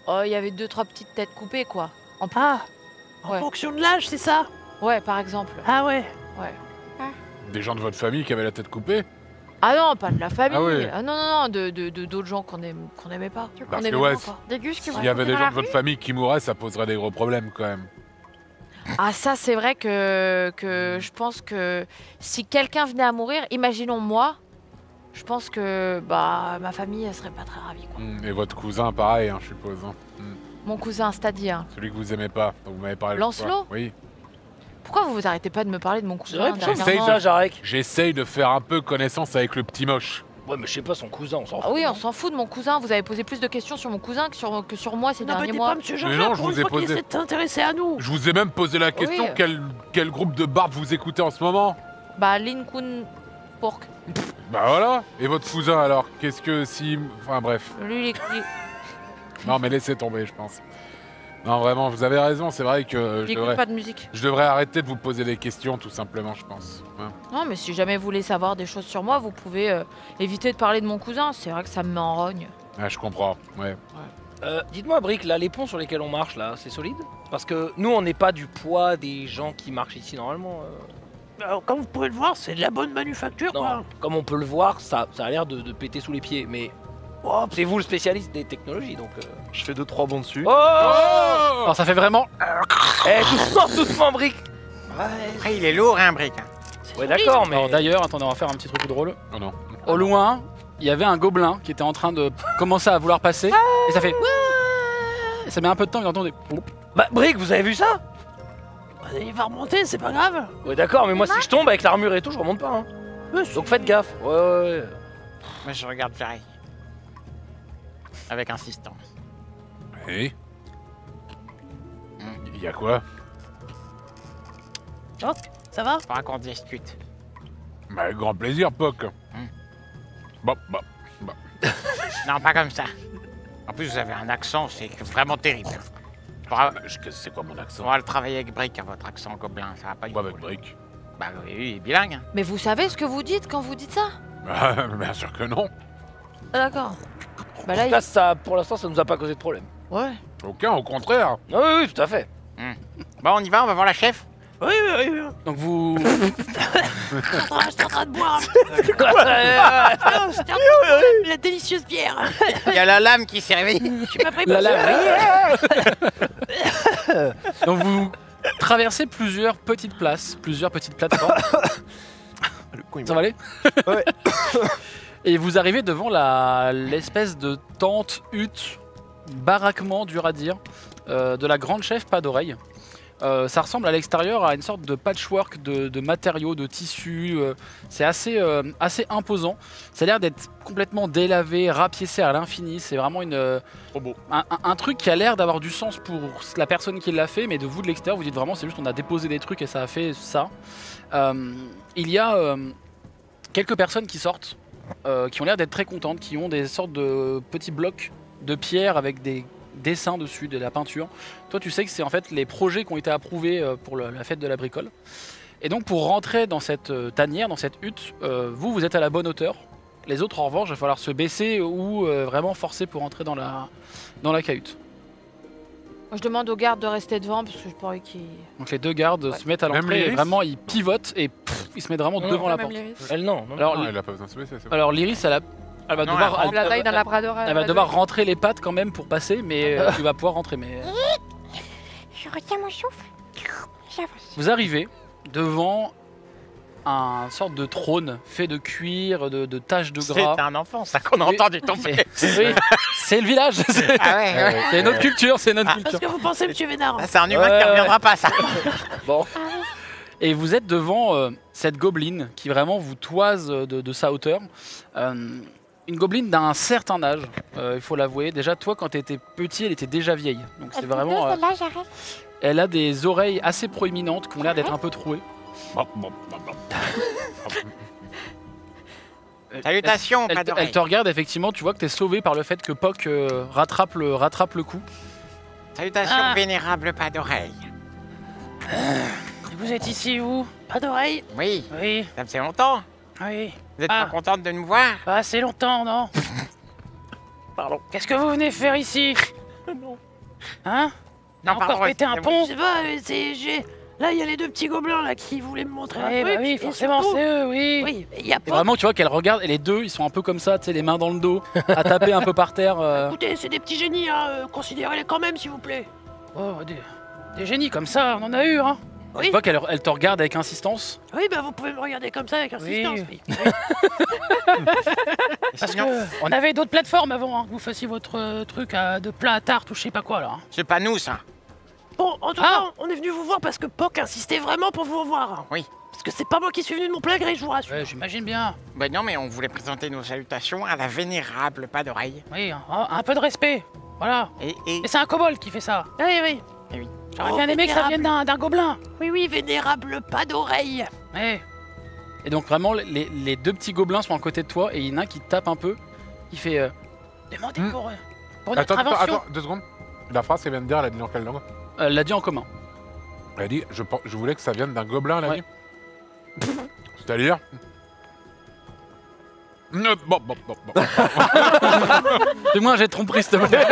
il y avait 2-3 petites têtes coupées, quoi. En plus. Ah. En Ouais. fonction de l'âge, c'est ça? Ouais, par exemple. Ah ouais. Des gens de votre famille qui avaient la tête coupée. Ah non, pas de la famille. Ah ouais. Non, de d'autres gens qu'on aimait pas. Tu Qu'on Parce que aimait ouais, pas, quoi. des gus que vous S'il y avait des rencontrez gens dans de la votre rue. famille qui mouraient, ça poserait des gros problèmes quand même. Ah ça, c'est vrai que je pense que si quelqu'un venait à mourir, imaginons moi, je pense que bah ma famille elle serait pas très ravie, quoi. Et votre cousin, pareil, hein, je suppose. Hein. Mon cousin, c'est-à-dire. Celui que vous aimez pas, dont vous m'avez parlé. Lancelot l'autre fois. Oui. Pourquoi vous vous arrêtez pas de me parler de mon C'est vrai, cousin pourquoi vous dernièrement faites ça, Jarek? J'essaye de faire un peu connaissance avec le petit moche. Ouais, mais je sais pas, son cousin, on s'en fout. Ah oui, hein. on s'en fout de mon cousin. Vous avez posé plus de questions sur mon cousin que sur moi ces derniers N'embêtez mois. pas, monsieur Jean-Jacques. non, je pour vous une ai fois qu'il posé. essaie de s'intéresser à nous. Je vous ai même posé la question, Oui. quel groupe de barbes vous écoutez en ce moment? Bah Lin Kun Pork. Bah voilà. Et votre cousin alors? Qu'est-ce que si... Enfin bref. Lui, Non mais laissez tomber, je pense. Non vraiment, vous avez raison, c'est vrai que il écoute pas de musique. je devrais arrêter de vous poser des questions tout simplement, je pense. Hein. Non, mais si jamais vous voulez savoir des choses sur moi, vous pouvez éviter de parler de mon cousin. C'est vrai que ça me met en rogne. Ah, je comprends, ouais. Dites-moi, Brick, là, les ponts sur lesquels on marche, là, c'est solide? Parce que nous, on n'est pas du poids des gens qui marchent ici normalement. Alors, comme vous pouvez le voir, c'est de la bonne manufacture, Non, quoi. comme on peut le voir, ça a l'air de péter sous les pieds. Mais Oh, c'est vous le spécialiste des technologies, donc. Je fais 2-3 bons dessus. Oh, Alors ça fait vraiment... Eh, doucement, Brick. Après, il est lourd, hein, Brick. Ouais, d'accord, mais. Alors d'ailleurs, attendez, on va faire un petit truc drôle. Oh non. Au loin, il y avait un gobelin qui était en train de commencer à vouloir passer. Et ça fait... Et ça met un peu de temps, il entend des... Bah, Brick, vous avez vu ça? il va remonter, c'est pas grave. Ouais, d'accord, mais moi, si je tombe avec l'armure et tout, je remonte pas. Hein. Monsieur. Donc faites gaffe. Ouais. Moi, je regarde Jarry. Avec insistance. Oui. Il y a quoi? Poc, ça va? Faudra qu'on discute. Bah, avec grand plaisir, Poc. Bon. Non, pas comme ça. En plus, vous avez un accent, c'est vraiment terrible. C'est quoi mon accent? On va le travailler avec Brick, hein, votre accent gobelin, ça va pas du tout. Avec Brick? Bah oui, il est bilingue. Hein. Mais vous savez ce que vous dites quand vous dites ça? Bien sûr que non. Ah, d'accord. Bah là, Là, ça, pour l'instant, ça nous a pas causé de problème. Ouais. Aucun, au contraire. Ah oui, tout à fait. Bon, on y va voir la chef. Oui. Donc vous... J'étais en train de boire. J'étais en train de boire la délicieuse bière. Il y a la lame qui s'est réveillée. Tu m'as pris La pour lame. Donc vous traversez plusieurs petites places, plusieurs petites plateformes. Ça va aller? Ouais. Et vous arrivez devant l'espèce de tente, hutte, baraquement, dur à dire, de la grande chef pas d'oreille. Ça ressemble à l'extérieur à une sorte de patchwork de matériaux, de tissus. C'est assez imposant. Ça a l'air d'être complètement délavé, rapiécé à l'infini. C'est vraiment Trop beau. un truc qui a l'air d'avoir du sens pour la personne qui l'a fait, mais de vous de l'extérieur, vous dites vraiment c'est juste on a déposé des trucs et ça a fait ça. Il y a quelques personnes qui sortent, qui ont l'air d'être très contentes, qui ont des sortes de petits blocs de pierre avec des dessins dessus, de la peinture. Toi tu sais que c'est en fait les projets qui ont été approuvés pour la fête de la bricole. Et donc pour rentrer dans cette tanière, dans cette hutte, vous êtes à la bonne hauteur. Les autres en revanche, il va falloir se baisser ou vraiment forcer pour entrer dans la cahute. Moi, je demande aux gardes de rester devant parce que je pourrais qu'ils... Donc les deux gardes se mettent à l'entrée et vraiment ils pivotent et ils se mettent vraiment devant la porte. Elle non. Alors, elle a pas besoin de se baisser. alors l'Iris, elle va devoir rentrer les pattes quand même pour passer, mais tu vas pouvoir rentrer. Mais Je retiens mon souffle. J'avance. vous arrivez devant un sorte de trône fait de cuir, de taches de gras. C'est un enfant, ça qu'on a entendu tomber. Oui, c'est le village. Ah ouais. C'est notre culture, c'est notre Parce culture. que vous pensez, monsieur Vénard? C'est un humain qui reviendra pas, ça. Bon. Et vous êtes devant cette gobeline qui vraiment vous toise de sa hauteur. Une gobeline d'un certain âge, il faut l'avouer. Déjà, toi, quand tu étais petit, elle était déjà vieille. Donc c'est vraiment. Celle-là, j'arrête. Elle a des oreilles assez proéminentes qui ont l'air d'être un peu trouées. Salutations, pas d'oreille. Elle te regarde, effectivement, tu vois que tu es sauvé par le fait que Poc rattrape le coup. Salutations, vénérable pas d'oreille. Vous êtes ici, vous? Pas d'oreille? Oui, Oui. ça fait longtemps. Oui. Vous êtes pas contente de nous voir? Pas assez longtemps, non? Pardon. Qu'est-ce que vous venez faire ici? Non. Hein? Non, Encore pardon, péter un excusez-moi. pont? Je sais pas, j'ai... Là, il y a les deux petits gobelins là qui voulaient me montrer un Eh truc. bah oui, et forcément, surtout- c'est eux, oui. Oui, mais il y a Et pas... vraiment, tu vois qu'elle regarde, et les deux, ils sont un peu comme ça, tu sais, les mains dans le dos, à taper un peu par terre. Écoutez, c'est des petits génies, hein. Considérez-les quand même, s'il vous plaît. Oh, des génies comme ça, on en a eu, hein. Oui. Tu vois qu'elle te regarde avec insistance. Oui, bah vous pouvez me regarder comme ça avec insistance. Oui. Oui. Parce que on avait d'autres plateformes avant, hein, que vous fassiez votre truc de plat à tarte ou je sais pas quoi, là. hein. C'est pas nous, ça. Bon, en tout cas, on est venu vous voir parce que Poc insistait vraiment pour vous revoir. Oui. Parce que c'est pas moi qui suis venu de mon plein gré, je vous rassure. Ouais, j'imagine bien. Ben non, mais on voulait présenter nos salutations à la vénérable pas d'oreille. Oui, un peu de respect. Voilà. Et Et c'est un kobold qui fait ça. Oui, oui. Eh oui. J'aurais bien aimé que ça vienne d'un gobelin. Oui, oui, vénérable pas d'oreille. Ouais. Et donc vraiment, les deux petits gobelins sont à côté de toi, et il y en a un qui te tape un peu. Il fait... Demandez pour notre Attends, invention. attends, 2 secondes. La phrase qu'elle vient de dire, elle a dit dans quelle langue? elle l'a dit en commun. Elle a dit, je voulais que ça vienne d'un gobelin, elle a Ouais. dit. C'est-à-dire Bon. Fais-moi un jet de tromperie, s'il te plaît.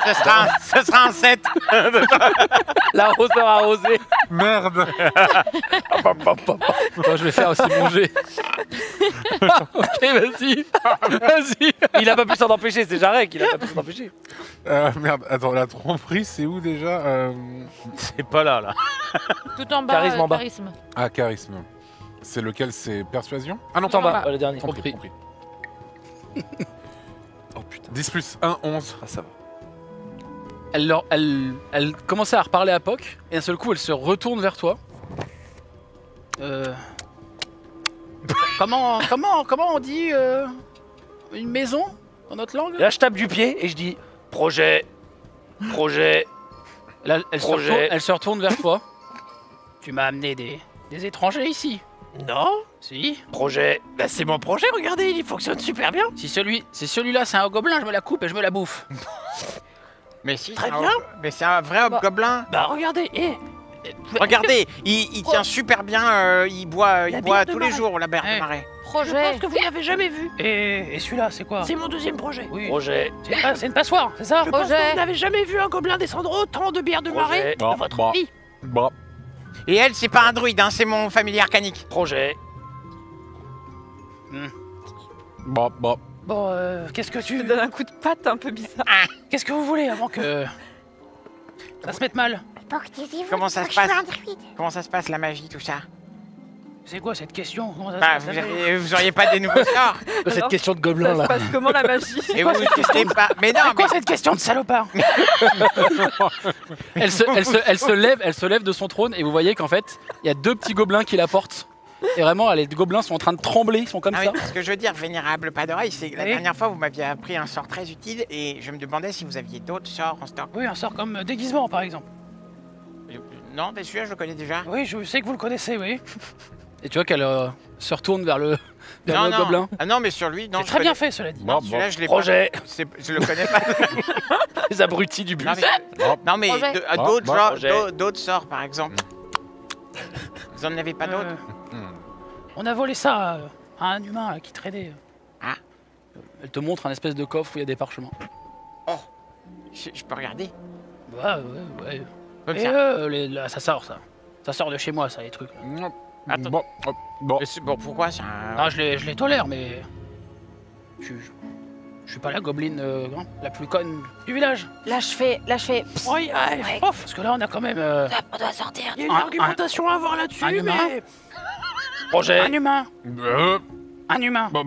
Ce sera un 7. L'arroseur arrosé. Merde. Moi, je vais faire aussi mon jet. Ok, vas-y. Vas-y. Il a pas pu s'en empêcher, c'est Jarek, il a pas pu s'en empêcher. Merde, attends, la tromperie, c'est où déjà C'est pas là. Tout en bas, Charisme en bas. charisme. Ah, charisme. C'est lequel? C'est persuasion? Ah non, t'en Non, bas, bah. le dernier. Tromperie. Oh putain. 10 plus 1, 11. Ah, ça va. Elle commençait à reparler à Poc, et d'un seul coup, elle se retourne vers toi. Comment on dit une maison dans notre langue? Là, je tape du pied et je dis projet. Là, elle se retourne vers toi. Tu m'as amené des étrangers ici. Non. Si. Projet. Bah, c'est mon projet, regardez, il fonctionne super bien. Si celui-là c'est un gobelin, je me la coupe et je me la bouffe. Mais si, Très c'est un- bien. mais c'est un vrai hobgoblin. Bah, regardez, Regardez, il tient super bien, il boit La bière de tous les marais. jours la bière de Ouais. marais. je Projet. pense que vous n'avez jamais vu. Et celui-là, c'est quoi? C'est mon deuxième projet. Oui. Projet. C'est une passoire, c'est ça? Je pense Projet. que vous n'avez jamais vu un gobelin descendre autant de bière de marais Projet. de votre Bah. vie. Bah, Et elle, c'est pas un druide, hein, c'est mon familier arcanique. Projet. bah. Bon, qu'est-ce que Je te tu... donne un coup de patte un peu bizarre. Qu'est-ce que vous voulez avant que... ça se mette mal? Bon, taisez-vous, Comment ça moi, se je suis passe un druide. Comment ça se passe la magie, tout ça? C'est quoi cette question? Comment ça se Bah, passe? vous auriez pas des nouveaux sorts? Cette Alors, question de gobelin Ça se là. passe comment la magie? Et vous n'êtes pas. Mais non, C'est quoi cette question de salopard? Elle se lève de son trône et vous voyez qu'en fait, il y a deux petits gobelins qui la portent. Et vraiment, les gobelins sont en train de trembler, ils sont comme Ah ça. oui, ce que je veux dire, vénérable pas d'oreille, c'est que la Oui. dernière fois vous m'aviez appris un sort très utile et je me demandais si vous aviez d'autres sorts en stock. Oui, un sort comme déguisement par exemple. Non, mais celui-là je le connais déjà. Oui, je sais que vous le connaissez, oui. Et tu vois qu'elle se retourne vers le Non, non. gobelin. Ah non, mais sur lui, non. C'est je très bien connais- fait, cela dit. Non, Bah, celui-là je l'ai Projet. pas. Je le connais pas. Les abrutis du bus. Non, mais, non, mais Projet. d'autres Bah, genres- projet. d'autres sorts par exemple. Vous en avez pas d'autres? On a volé ça à un humain là, qui tradait. Elle te montre un espèce de coffre où il y a des parchemins. Je peux regarder? Ouais. Comme Et ça. là, ça sort ça. Ça sort de chez moi, ça, les trucs. là. Attends. Bon. Mais bon, pourquoi c'est un... Non, je les tolère, mais. Je suis pas la gobeline la plus conne du village. Là, je fais. Oui, Ouais. Parce que là, on a quand même. On doit sortir. il y a une argumentation à avoir là-dessus, un humain. mais... Projet. Un humain. Un humain. Bah.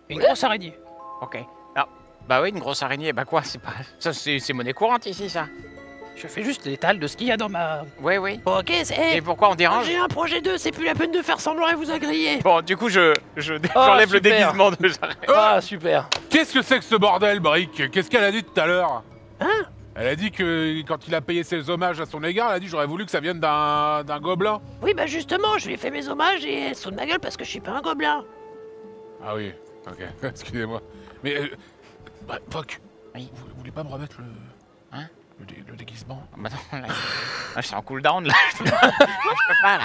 Une grosse araignée. Ok. Ah, bah oui, une grosse araignée, bah quoi, c'est pas... Ça, c'est monnaie courante ici, ça. Je fais juste l'étal de ce qu'il y a dans ma. Oui, oui. Ok, c'est... Et pourquoi on dérange? J'ai un projet 2, c'est plus la peine de faire semblant et vous a grillé. Bon, du coup, j'enlève le super. déguisement de Jarek. Ah, super. Qu'est-ce que c'est que ce bordel, Brick? Qu'est-ce qu'elle a dit tout à l'heure? Hein? Elle a dit que quand il a payé ses hommages à son égard, elle a dit j'aurais voulu que ça vienne d'un gobelin. Oui, bah justement, je lui ai fait mes hommages et elle se fout de ma gueule parce que je suis pas un gobelin. Ah oui, ok, excusez-moi. Mais, bah, Poc, Oui. vous voulez pas me remettre le... Hein? Le déguisement? Bah non, là, je suis en cooldown, là. Je peux pas, là.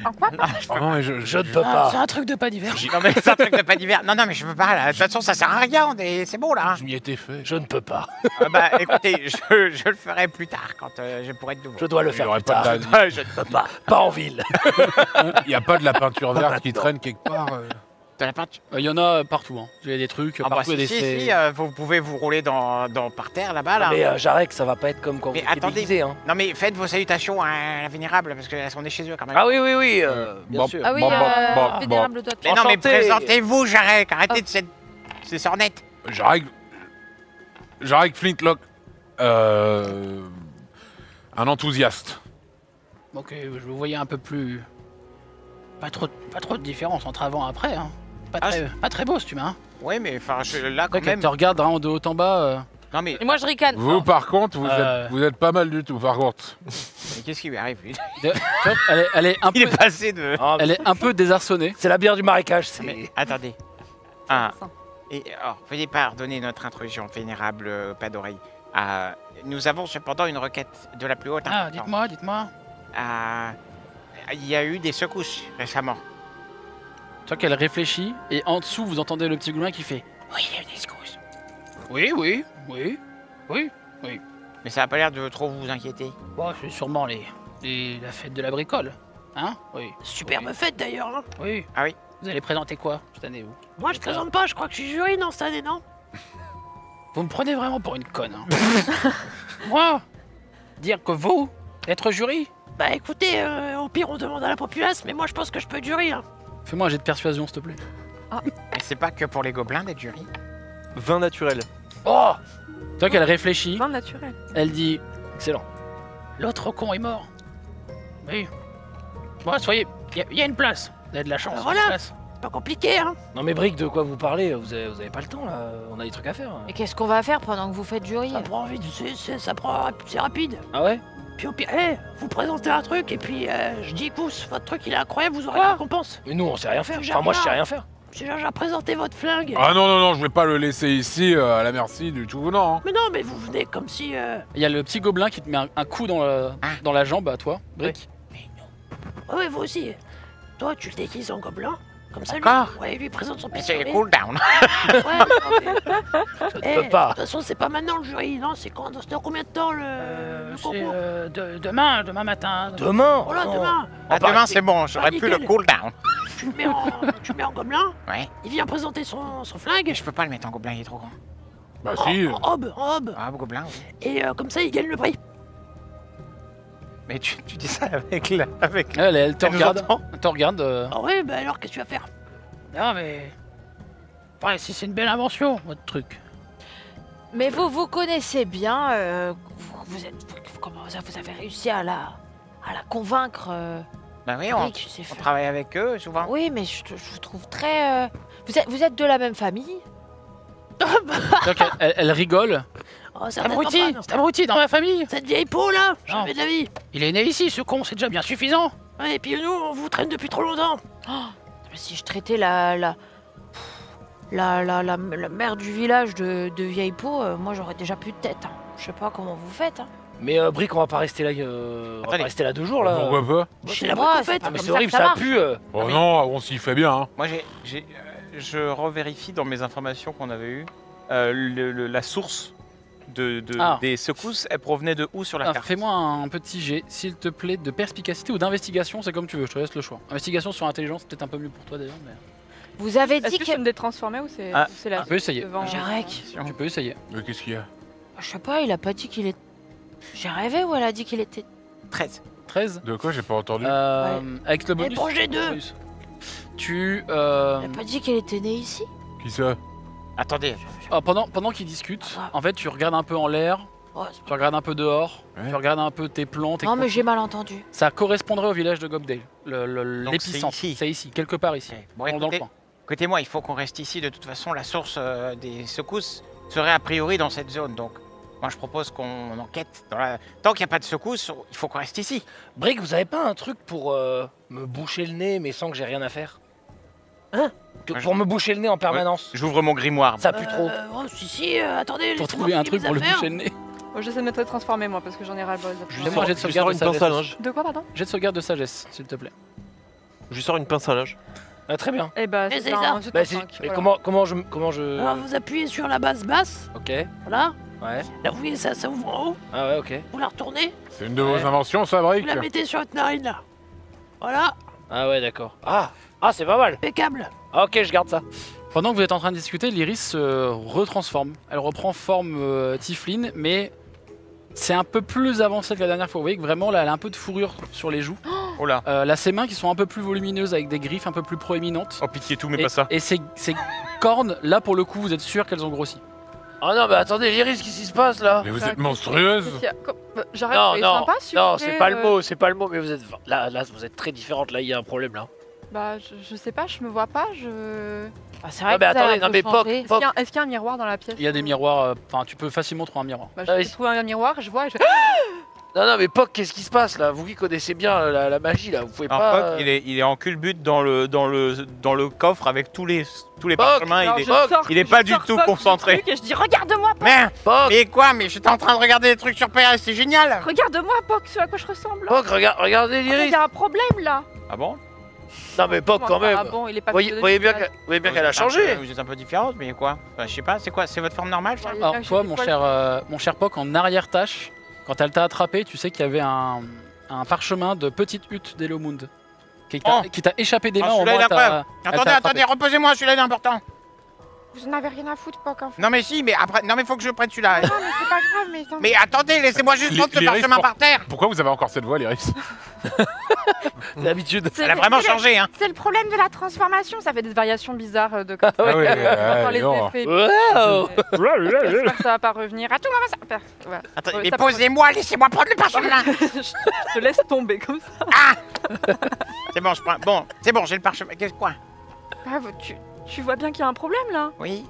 En quoi Non, je peux Ah non, mais Je ne peux Ah, c'est pas. un truc de pas divers. Non, mais c'est un truc de pas d'hiver. Non, non, mais je peux pas, là. De toute façon, ça sert à rien, c'est bon, là. je m'y étais fait. Je ne peux pas. Bah, écoutez, je le ferai plus tard, quand je pourrai être nouveau. Je dois le Il y faire aurait plus pas tard. de Ouais, je... Je peux pas. Pas en ville. Il n'y a pas de la peinture verte qui traîne quelque part. De la peinture. Il y en a partout. Hein. Il y a des trucs, Ah bah, partout il y a si, des... si, vous pouvez vous rouler par terre, là-bas, là. Mais Jarek, ça va pas être comme quand Mais vous étiez attendez. déguisé, hein. Non, mais faites vos salutations à la vénérable, parce qu'on est chez eux, quand même. Ah oui, bien Bon. sûr. Ah oui, Bon. vénérable doigt de Mais non, mais Enchanté. présentez-vous, Jarek. Arrêtez de ces sornettes. Jarek Flintlock, un enthousiaste. Ok, je vous voyais un peu plus. Pas trop de différence entre avant et après, hein. Pas très beau ce humain. Hein. Oui, mais enfin, là, quand Quand même. te regarde vraiment de haut en bas. Non, mais Et moi, je ricane. Vous, par contre, Euh. vous êtes pas mal du tout, par contre. mais qu'est-ce qui lui arrive, lui? tu vois, elle est un Il peu, est passé de... Ah, elle est un peu désarçonnée. c'est la bière du marécage. C'est... Mais attendez. Ah, et alors, veuillez pardonner notre intrusion, vénérable pas d'oreille. Nous avons cependant une requête de la plus haute Ah, importance. dites-moi. Il y a eu des secousses récemment. Tu vois qu'elle réfléchit et en dessous vous entendez le petit gobelin qui fait Oui, il y a une secousse. Oui. Mais ça n'a pas l'air de trop vous inquiéter. Bon, c'est sûrement la fête de la bricole. Hein? Oui. Superbe fête d'ailleurs, hein. Oui. Ah oui. Vous allez présenter quoi cette année, vous? Moi, je présente pas, je crois que je suis jury dans cette année, non? Vous me prenez vraiment pour une conne, hein. Moi? Dire que vous, être jury? Bah écoutez, au pire, on demande à la populace, mais moi, je pense que je peux être jury, hein. Fais-moi un jet de persuasion s'il te plaît. Mais c'est pas que pour les gobelins d'être jury. Vin naturel. Oh! Tu vois qu'elle réfléchit, Vin naturel. elle dit Excellent. L'autre con est mort. Oui. Bon, soyez. Il y a une place. Vous avez de la chance. Voilà. il y a une place. Pas compliqué, hein. Non mais Brick, de quoi vous parlez? Vous avez pas le temps là, on a des trucs à faire. Et qu'est-ce qu'on va faire pendant que vous faites jury? Ça prend vite, c'est rapide. Ah ouais? Puis au pire, vous présentez un truc et puis je dis pouce, votre truc il est incroyable, vous aurez Quoi la récompense. Mais nous on sait rien faire. J'ai Enfin moi je sais rien. rien faire. J'ai déjà présenté votre flingue. Ah non, je vais pas le laisser ici à la merci du tout venant. Hein. Mais non, mais vous venez comme si... Il y a le petit gobelin qui te met un coup dans la jambe à toi, Brick. Ouais, vous aussi. Toi, tu le déguises en gobelin. Comme ça, lui, D'accord. ouais, lui présente son Mais pistolet. c'est cool down. Ouais, non, mais... Ça ne peut pas. De toute façon, c'est pas maintenant le jury, non? C'est quand? Dans combien de temps le C'est concours? demain matin. Demain? Voilà, Oh. demain. Ah, demain c'est bon, j'aurai Ah, plus le nickel. cool down. Tu le mets en gobelin. Ouais. Il vient présenter son flingue. Je peux pas le mettre en gobelin, il est trop grand. Bah si. En robe. Ah, gobelin, oui. Et comme ça, il gagne le prix. Mais tu dis ça avec la. Avec... Elle te Elle nous regarde. entend Elle te regarde. Ah ouais, bah alors, qu'est-ce que tu vas faire? Non, mais. Ouais, si c'est une belle invention, votre truc. Mais vous connaissez bien. Comment ça, vous avez réussi à la convaincre? Bah oui, Brick, je sais on faire. travaille avec eux souvent. Oui, mais je vous trouve très. Vous êtes de la même famille? Donc, elle rigole. Oh, C'est abruti dans ma famille. Cette vieille peau là, Non. jamais de la vie. Il est né ici, ce con, c'est déjà bien suffisant. Ouais, et puis nous, on vous traîne depuis trop longtemps. Mais si je traitais la mère du village de vieille peau, moi j'aurais déjà plus de tête. Hein. Je sais pas comment vous faites. Hein. Mais Brick, on va pas rester là. On va Attendez. pas rester là 2 jours là. Pourquoi pas? C'est Chez la moi, bonne c'est fête. pas Ah mais comme c'est horrible, que ça marche. pue. Oh oui. non, on s'y fait bien. Hein. Moi, je revérifie dans mes informations qu'on avait eues. La source des secousses, elle provenait de où sur la Ah, carte? fais-moi un petit jet, s'il te plaît, de perspicacité ou d'investigation, c'est comme tu veux, je te laisse le choix. Investigation sur intelligence, c'est peut-être un peu mieux pour toi d'ailleurs, mais Vous avez Est-ce dit que que. je peux me détransformer ou c'est Ah, la tu peux essayer. devant Jarek. tu peux essayer. Mais qu'est-ce qu'il y a? Je sais pas, il a pas dit qu'il est. J'ai rêvé ou elle a dit qu'il était. 13. 13. De quoi? J'ai pas entendu. Avec le bonus. projet 2. bonus. Tu. Elle a pas dit qu'elle était née ici? Qui ça? Attendez, pendant qu'ils discutent, en fait, tu regardes un peu en l'air, Ouais, tu regardes un peu dehors, Ouais. tu regardes un peu tes plantes. tes non, mais contours. j'ai mal entendu. Ça correspondrait au village de Gobdale, Donc l'épicentre. c'est ici. C'est ici, quelque part ici. ok. Bon, dans le écoutez, coin. écoutez-moi, il faut qu'on reste ici. De toute façon, la source des secousses serait a priori dans cette zone. Donc, moi, je propose qu'on enquête. Tant qu'il n'y a pas de secousses, il faut qu'on reste ici. Brick, vous avez pas un truc pour me boucher le nez mais sans que j'ai rien à faire? Hein? Pour me boucher le nez en permanence. J'ouvre mon grimoire. Ça pue trop. Oh, si, attendez. Pour laissez-moi trouver un finir truc mes pour le affaires. boucher le nez. Moi, j'essaie de me transformer moi parce que j'en ai ras le bol. Fais-moi un jet de Je lui sauvegarde sors de une pince à sagesse. linge. De quoi, pardon? Jet de sauvegarde de sagesse, s'il te plaît. Je lui sors une pince à linge. Ah, très bien. Eh bah, Mais c'est c'est un ça. jet de Bah, 5, mais voilà. comment je. Alors, vous appuyez sur la base basse. Ok. Voilà. Ouais. Là, vous voyez, ça ouvre en haut. Ah ouais, ok. Vous la retournez. C'est une de vos inventions, ça, Brick? Vous la mettez sur votre narine là. Voilà. Ah ouais, d'accord. Ah, c'est pas mal. Impeccable. Ah, ok, je garde ça. Pendant que vous êtes en train de discuter, l'Iris se retransforme. Elle reprend forme Tiflin, mais c'est un peu plus avancé que la dernière fois. Vous voyez que vraiment, là, elle a un peu de fourrure sur les joues. Oh là. Là, ses mains qui sont un peu plus volumineuses avec des griffes un peu plus proéminentes. Oh, pitié, tout, mais et, pas ça. Et ces cornes, là, pour le coup, vous êtes sûr qu'elles ont grossi. Oh non, mais attendez, Iris, qu'est-ce qui se passe là? Mais vous Bah, êtes monstrueuse! qu'est-ce qu'il y a J'arrête, Non, soyez non, sympa, s'il non, vous c'est plaît, pas le mot, c'est pas le mot, mais vous êtes là, vous êtes très différentes. Là, il y a un problème là. Bah, je sais pas, je me vois pas, je. Ah, c'est vrai Non, mais que vous avez attendez, un non, peu mais changé. Poc. Est-ce qu'il y a un miroir dans la pièce? Il y a des miroirs, enfin, tu peux facilement trouver un miroir. Bah, Ah je oui. vais trouver un miroir, je vois et je fais. Non, mais Poc, qu'est-ce qui se passe là? Vous qui connaissez bien la magie là, vous pouvez Alors, pas. Puck, il est en culbute dans le coffre avec tous les Poc, parchemins. Alors, Il est, je sors- il est je pas du sors tout Poc concentré. truc et je dis regarde-moi, Poc, Merde. Poc, Mais quoi? Mais j'étais en train de regarder des trucs sur PS, c'est génial! regarde-moi, Poc, ce à quoi je ressemble. Poc, regardez Il l'Iris. y a un problème là. Ah bon? Non, mais Poc, quand même. Ah bon, il est pas. Vous voyez bien qu'elle a changé. Vous êtes un peu différente, mais quoi? Enfin, je sais pas, c'est quoi? C'est votre forme normale, ça? Ouais. Alors, là que toi, j'ai mon des cher Poc, en arrière-tâche, quand elle t'a attrapé, tu sais qu'il y avait un parchemin de petite hutte d'Elomund qui t'a échappé des mains au celui-là, moment il est où elle t'a incroyable. Attendez, attrapé. reposez-moi, celui-là il est important. Vous en avez rien à foutre, Poc, en fait. Non mais si, mais après, non mais faut que je prenne celui-là. Non, mais c'est pas grave, mais... Non. Mais attendez, laissez-moi juste prendre ce L'iris, parchemin par terre. Pourquoi vous avez encore cette voix, l'Iris? D'habitude. Elle a vraiment changé, hein. C'est le problème de la transformation, ça fait des variations bizarres de Ah oui, dans les non. effets. Wow. J'espère que ça va pas revenir. À tout moment, ça... Voilà. Attendez, Ouais, mais ça posez-moi, laissez-moi prendre le parchemin. Je te laisse tomber comme ça. C'est bon, je prends. Bon, c'est bon, j'ai le parchemin. Qu'est-ce quoi? Ah, tu vois bien qu'il y a un problème là. Oui,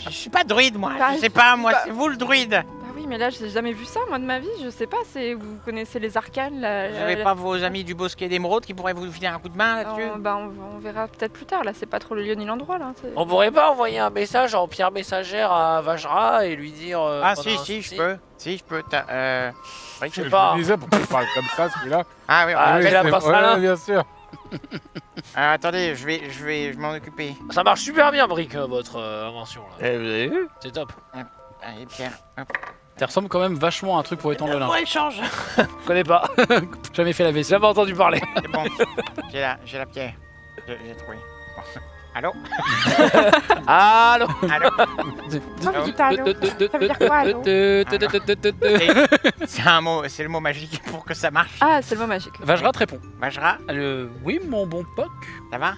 je suis pas druide, moi. Bah, Je sais pas, moi, bah- c'est vous le druide. Bah oui, mais là, j'ai jamais vu ça, moi, de ma vie. Je sais pas, vous connaissez les arcanes là. Vous avez pas vos amis du bosquet d'émeraude qui pourraient vous filer un coup de main là-dessus? On verra peut-être plus tard. Là, c'est pas trop le lieu ni l'endroit là. On pourrait pas envoyer un message en pierre messagère à Vajra et lui dire. Ah pendant un si, souci je peux. Si, je peux. Je sais Je pas. me disais pourquoi il parle comme ça, celui-là. Ah oui, Ah, oui, mais la c'est- passe ouais, malin. bien sûr. attendez, je m'en occuper. Ça marche super bien, Brick, votre invention là. Eh, vous avez vu? C'est top. Allez, Pierre. Hop. Ça ressemble quand même vachement à un truc pour étendre le linge. Ouais, change. Je connais pas. Jamais fait la J'ai vaisselle. jamais entendu parler. C'est bon. J'ai la pierre. J'ai trouvé. Bon. Allô? Allô. Allô? Pourquoi vous dites allô? Ça veut dire quoi, allô? C'est un mot, c'est le mot magique pour que ça marche. Ah, c'est le mot magique. Vajra te répond. Vajra, Oui, mon bon Poc. ça va?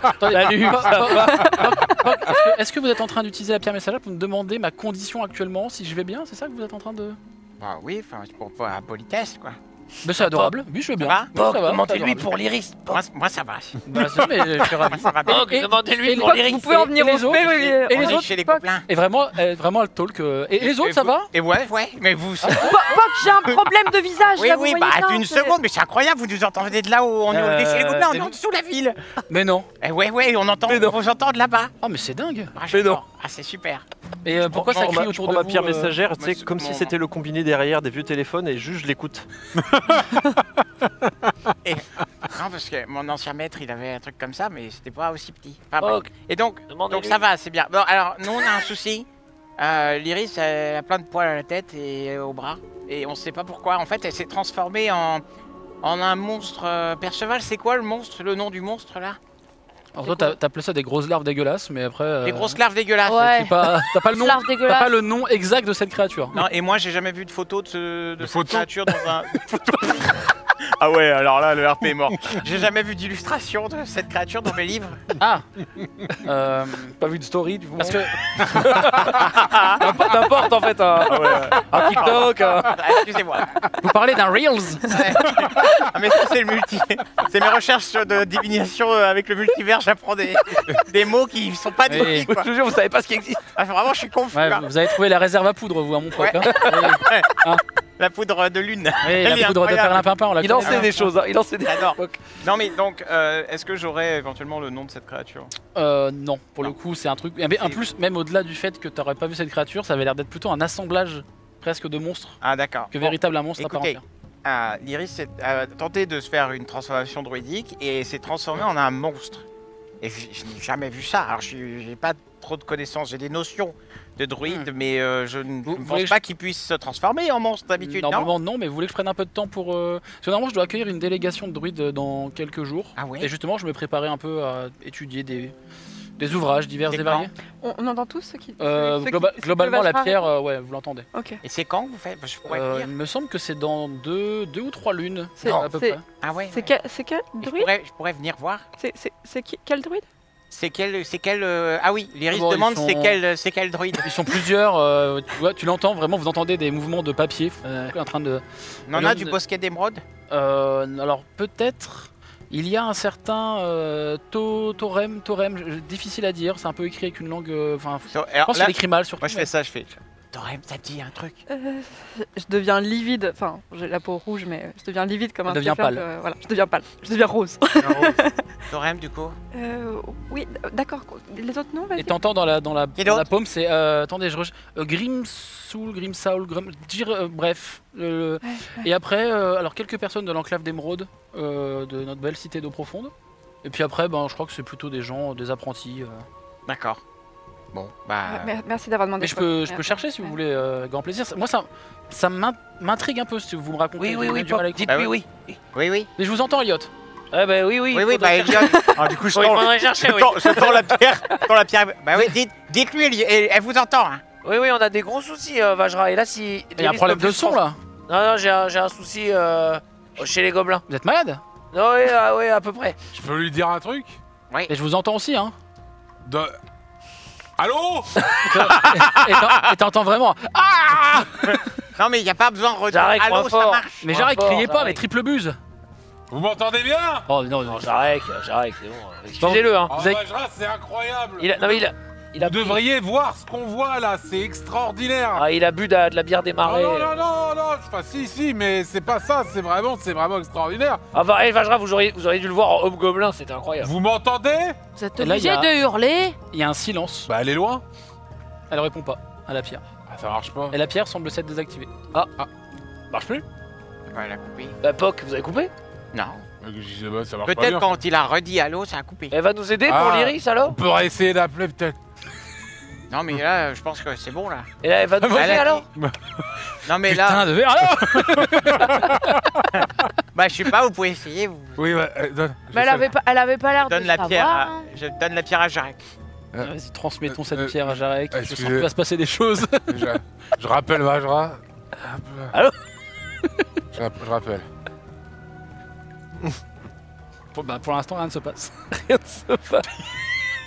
Attendez, Salut, Poc, ça Poc, va Poc, est-ce que vous êtes en train d'utiliser la pierre messagère pour me demander ma condition actuellement, si je vais bien? C'est ça que vous êtes en train de... Bah oui, enfin, c'est pour la politesse, quoi. Mais c'est adorable. Oui, je vais bien. va Oui, Poc, ça va, demandez-lui c'est adorable. pour l'Iris. Moi, ça va. Bah, c'est- mais je suis ravi. Ça va bien. Poc, demandez-lui et pour Poc, l'Iris. Vous pouvez en venir et au les autres, fait, oui. et les On est autres, chez les Poc. copains. Et vraiment, elle talk. Et les autres, ça va? Et ouais, mais vous... Poc, j'ai un problème de visage Oui, là, vous oui, voyez bah ça, d'une c'est- seconde, mais c'est incroyable, vous nous entendez de là où on est chez les gobelins, on est en mais- dessous de la ville. Mais non. Eh ouais, on entend, on vous entend de là-bas. Oh, mais c'est dingue. Ah, j'adore. Ah, c'est super. Et pourquoi ça Je prends crie ma- autour je de prends vous ma pierre messagère, tu sais, moi, comme mon- si c'était le combiné derrière des vieux téléphones et juste je l'écoute. Non, parce que mon ancien maître, il avait un truc comme ça, mais c'était pas aussi petit. Enfin, bref. Poc, Et donc demandez-lui. ça va, c'est bien. Bon, alors, nous, on a un souci. L'Iris, elle a plein de poils à la tête et au bras. Et on sait pas pourquoi. En fait, elle s'est transformée en un monstre. Perceval, c'est quoi le monstre, le nom du monstre, là? Alors toi, t'as appelé ça des grosses larves dégueulasses, mais après... Des grosses larves dégueulasses. Ouais. T'as pas le nom, Larve t'as dégueulasse. pas le nom exact de cette créature. Non, et moi, j'ai jamais vu de photo de cette photo créature dans un... Ah ouais, alors là, le RP est mort. J'ai jamais vu d'illustration de cette créature dans mes livres. Ah Pas vu de story du coup. Parce que... N'importe en fait, un TikTok. Ah, excusez-moi. Vous parlez d'un Reels. Ouais. Ah, mais ça, c'est le multi. C'est mes recherches de divination avec le multivers. J'apprends des mots qui sont pas des Oui. mots, quoi. Je te jure, vous savez pas ce qui existe. Ah, vraiment, je suis confus. Ouais, là. vous avez trouvé la réserve à poudre, vous, à mon pote. Ouais. Hein. La poudre de lune. Oui, Elle la est poudre de incroyable. perlimpinpin, on la Il connaît lançait bien. des choses, hein, il lançait des J'adore. Poc. Non, mais donc, est-ce que j'aurais éventuellement le nom de cette créature? Non, pour le coup, c'est un truc... Mais en plus, même au-delà du fait que t'aurais pas vu cette créature, ça avait l'air d'être plutôt un assemblage presque de monstres Ah, d'accord. que Bon, véritable un monstre à part écoutez, entière. l'Iris a tenté de se faire une transformation druidique et s'est transformée en un monstre. Et je n'ai jamais vu ça. Alors, j'ai pas trop de connaissances, j'ai des notions de druide, mais je ne Vous pense voulez que pas qu'il puisse se transformer en monstre d'habitude, non? Normalement non, mais vous voulez que je prenne un peu de temps pour... Parce que normalement je dois accueillir une délégation de druides dans quelques jours. Ah ouais? Et justement je me préparais un peu à étudier des ouvrages divers C'est et variés. On entend tous ce qui. ceux qui- Globalement la Vajra pierre, répond. ouais, vous l'entendez. Ok. Et c'est quand vous faites? Je pourrais le Il dire. me semble que c'est dans deux ou trois lunes, C'est- à peu c'est- près. Ah ouais? C'est ouais. quel Et druide je pourrais venir voir. Quel druide C'est quel Ah oui, l'Iris Bon, ils demande sont- c'est quel druide. Ils sont plusieurs, tu l'entends vraiment, vous entendez des mouvements de papier en train de... On en a du bosquet d'émeraude? Alors peut-être, il y a un certain Torem, difficile à dire, c'est un peu écrit avec une langue... Enfin, je Alors pense là, qu'il écrit mal surtout. moi je fais ça, je fais... Torem, ça te dit un truc? Je deviens livide, enfin j'ai la peau rouge mais je deviens livide comme Elle un devient trèfle, pâle. voilà, je deviens pâle, je deviens rose. Torem, du coup? Oui, d'accord, les autres noms, vas-y. Et t'entends dans la Qui dans la d'autre? paume, c'est attendez, Grimsaul, bref. Et après, alors quelques personnes de l'enclave d'émeraude, de notre belle cité d'eau profonde. Et puis après, ben, je crois que c'est plutôt des gens, des apprentis. D'accord. Bon, bah... Merci d'avoir demandé. Mais je peux chercher si vous voulez, grand plaisir. Moi, ça m'intrigue un peu si vous me racontez. Oui, j'ai du mal à écouter. dites-lui oui. Oui, oui. Mais je vous entends, Elliot. Ah bah oui, Oui, bah, faudrait Elliot, Alors, du coup, je Bon, il tends, faudrait chercher, oui. je tends la pierre. Bah oui, dites-lui, elle vous entend. Hein. Oui, oui, on a des gros soucis, Vajra. Et là, si. Il y a un problème de son là. Non, non, j'ai un souci chez les gobelins. Vous êtes malade? Non, oui, oui, à peu près. Je peux lui dire un truc? Oui. Et je vous entends aussi, hein. Allô? Et t'entends vraiment. Ah! Non, mais il n'y a pas besoin de redire. J'arrête, Allô, moins ça fort. marche. Mais Moins Jarek, fort, criez pas, Jarek. mais triple buse. Vous m'entendez bien? Oh non, Non, Jarek, c'est bon. Excusez-le, hein. Oh, Vous avez- Vajra, c'est incroyable. Non, mais il a Vous devriez voir ce qu'on voit là, c'est extraordinaire. Ah, il a bu de la bière des marais. Non, enfin si, mais c'est pas ça, c'est vraiment extraordinaire. Ah, Vajra, vous auriez dû le voir en homme gobelin, c'était incroyable. Vous m'entendez? Vous êtes Et là, obligé il y a- de hurler. Il y a un silence. Bah elle est loin. Elle répond pas à la pierre. Ah, ça marche pas. Et la pierre semble s'être désactivée. Marche plus? Ouais, elle a coupé. Bah, Poc, vous avez coupé? Non. Je sais pas, ça marche pas Peut-être bien. quand il a redit allô, ça a coupé. Elle va nous aider pour Ah. l'Iris alors? On pourrait essayer d'appeler peut-être. Non, mais là, je pense que c'est bon là. Et là, elle va nous Elle aider a alors? Non, mais là, Putain de verre alors. bah, je sais pas, vous pouvez essayer. Vous... Oui, ouais, donne. Mais elle avait pas l'air de Donne la savoir, pierre à... hein. Je donne la pierre à Jarek. Vas-y, transmettons cette pierre à Jarek. Je sens excusez- qu'il va se passer des choses. Je rappelle Vajra. Allô? Je rappelle. Pour l'instant, rien ne se passe. Rien ne se passe.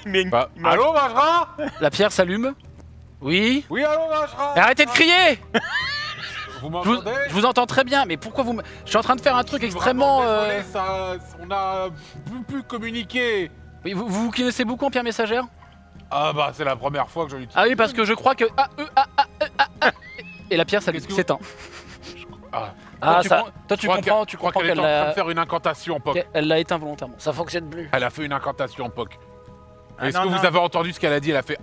Mais Bah, allô Vajra? La pierre s'allume. Oui. Oui, allô Vajra? Mais arrêtez de crier. Vous Je vous, m'entendez? je vous entends très bien, mais pourquoi vous me... Je suis en train de faire un truc Je suis extrêmement... vraiment désolé, on a pu communiquer. Oui, vous connaissez beaucoup en pierre messagère? Ah bah c'est la première fois que j'en utilise. Ah oui, parce que je crois que... Et la pierre s'éteint. Ah, tu ça, com- toi, tu Je crois comprends, tu Je crois comprends qu'elle est qu'elle en train de l'a... faire une incantation, Poc. Elle l'a éteint volontairement. ça fonctionne plus. Elle a fait une incantation, Poc. Ah, Est-ce non, que non. vous avez entendu ce qu'elle a dit? Elle a fait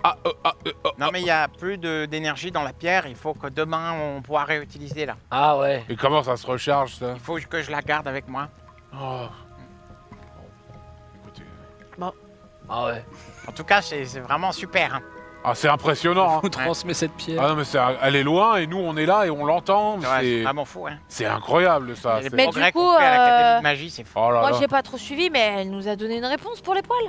Non, mais il y a plus d'énergie dans la pierre. Il faut que demain, on pourra réutiliser là. Ah ouais. Et comment ça se recharge ça? Il faut que je la garde avec moi. Oh. Écoutez. Ah ouais. En tout cas, c'est vraiment super. Hein. Ah c'est impressionnant. Hein. Vous transmet cette pierre. Ah non mais elle est loin et nous on est là et on l'entend. Ouais, c'est C'est vraiment fou. Hein. c'est incroyable ça. Les c'est- Mais progrès du coup, qu'on fait à l'Académie de magie, c'est fou. Oh là Moi, là. j'ai pas trop suivi, mais elle nous a donné une réponse pour les poils.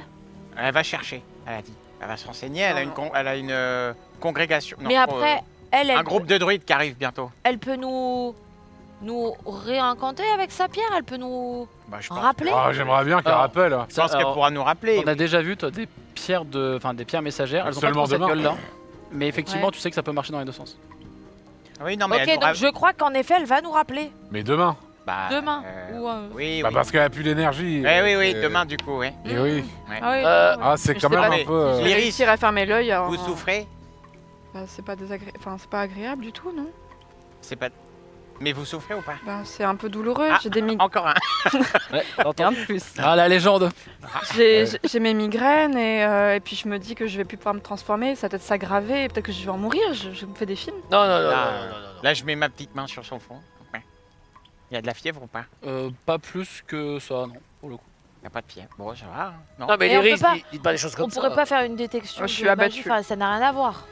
Elle va chercher, elle a dit. Elle va se renseigner. Elle a une congrégation. Non, Mais après, elle, un groupe de druides qui arrive bientôt. elle peut nous réincanter avec sa pierre. Elle peut nous Bah, je pense, rappeler. Ah j'aimerais bien qu'elle Alors, rappelle. je pense qu'elle Alors, pourra nous rappeler. On a déjà vu, toi, des pierres des pierres messagères. Elles ont pas Seulement trop cette demain. gueule-là. Mais effectivement, Ouais. tu sais que ça peut marcher dans les deux sens. Oui, non, mais Ok, elle nous donc rapp- je crois qu'en effet, elle va nous rappeler Mais demain. Bah, demain. Ou, Oui, Bah oui. parce qu'elle a plus d'énergie. Oui, Et- demain du coup, oui. Et oui. Ah oui. Ah c'est Je quand sais même pas, un mais- peu. Je vais L'iris, réussir à fermer l'œil. Vous souffrez? Bah, c'est pas c'est pas agréable du tout, non? C'est pas. Mais vous souffrez ou pas? Bah, c'est un peu douloureux. Ah, J'ai des Encore un. Ouais, rien de plus. Ah, la légende. J'ai mes migraines et puis je me dis que je vais plus pouvoir me transformer, ça va peut-être s'aggraver, peut-être que je vais en mourir, je me fais des films. Non, non, non, Ah, non, non, non, non. Là, je mets ma petite main sur son front. Ouais. Il y a de la fièvre ou pas? Pas plus que ça, non, pour le coup. Il n'y a pas de fièvre. Bon, ça va. Hein. Non. Non, mais Et on l'Iris, peut pas- dites pas des choses On comme ça. pourrait pas faire une détection. Oh, je suis de abattue. magie, enfin, ça n'a rien à voir.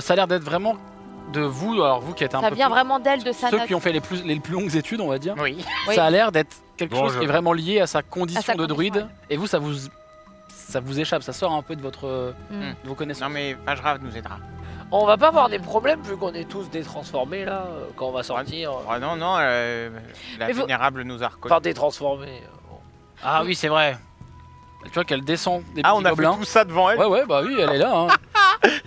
Ça a l'air d'être vraiment de vous, alors vous qui êtes un Ça peu vient plus- vraiment d'elle, de sa ceux qui nature. ont fait les plus longues études, on va dire. Oui. Oui. Ça a l'air d'être quelque Bon, chose je- qui est vraiment lié à sa condition À sa de condition, druide. ouais. Et vous, ça vous échappe, ça sort un peu de votre Mm. de vos connaissances. Non, mais Vajra nous aidera. On va pas avoir des problèmes vu qu'on est tous détransformés là, quand on va sortir. Oh, non, non, la Mais vous- vénérable nous a reconnus. Enfin, détransformés. Bon. Ah oui, c'est vrai. Tu vois qu'elle descend des Ah, petits on a gobelins. fait tout ça devant elle? Ouais, ouais, bah oui, elle est là. Hein.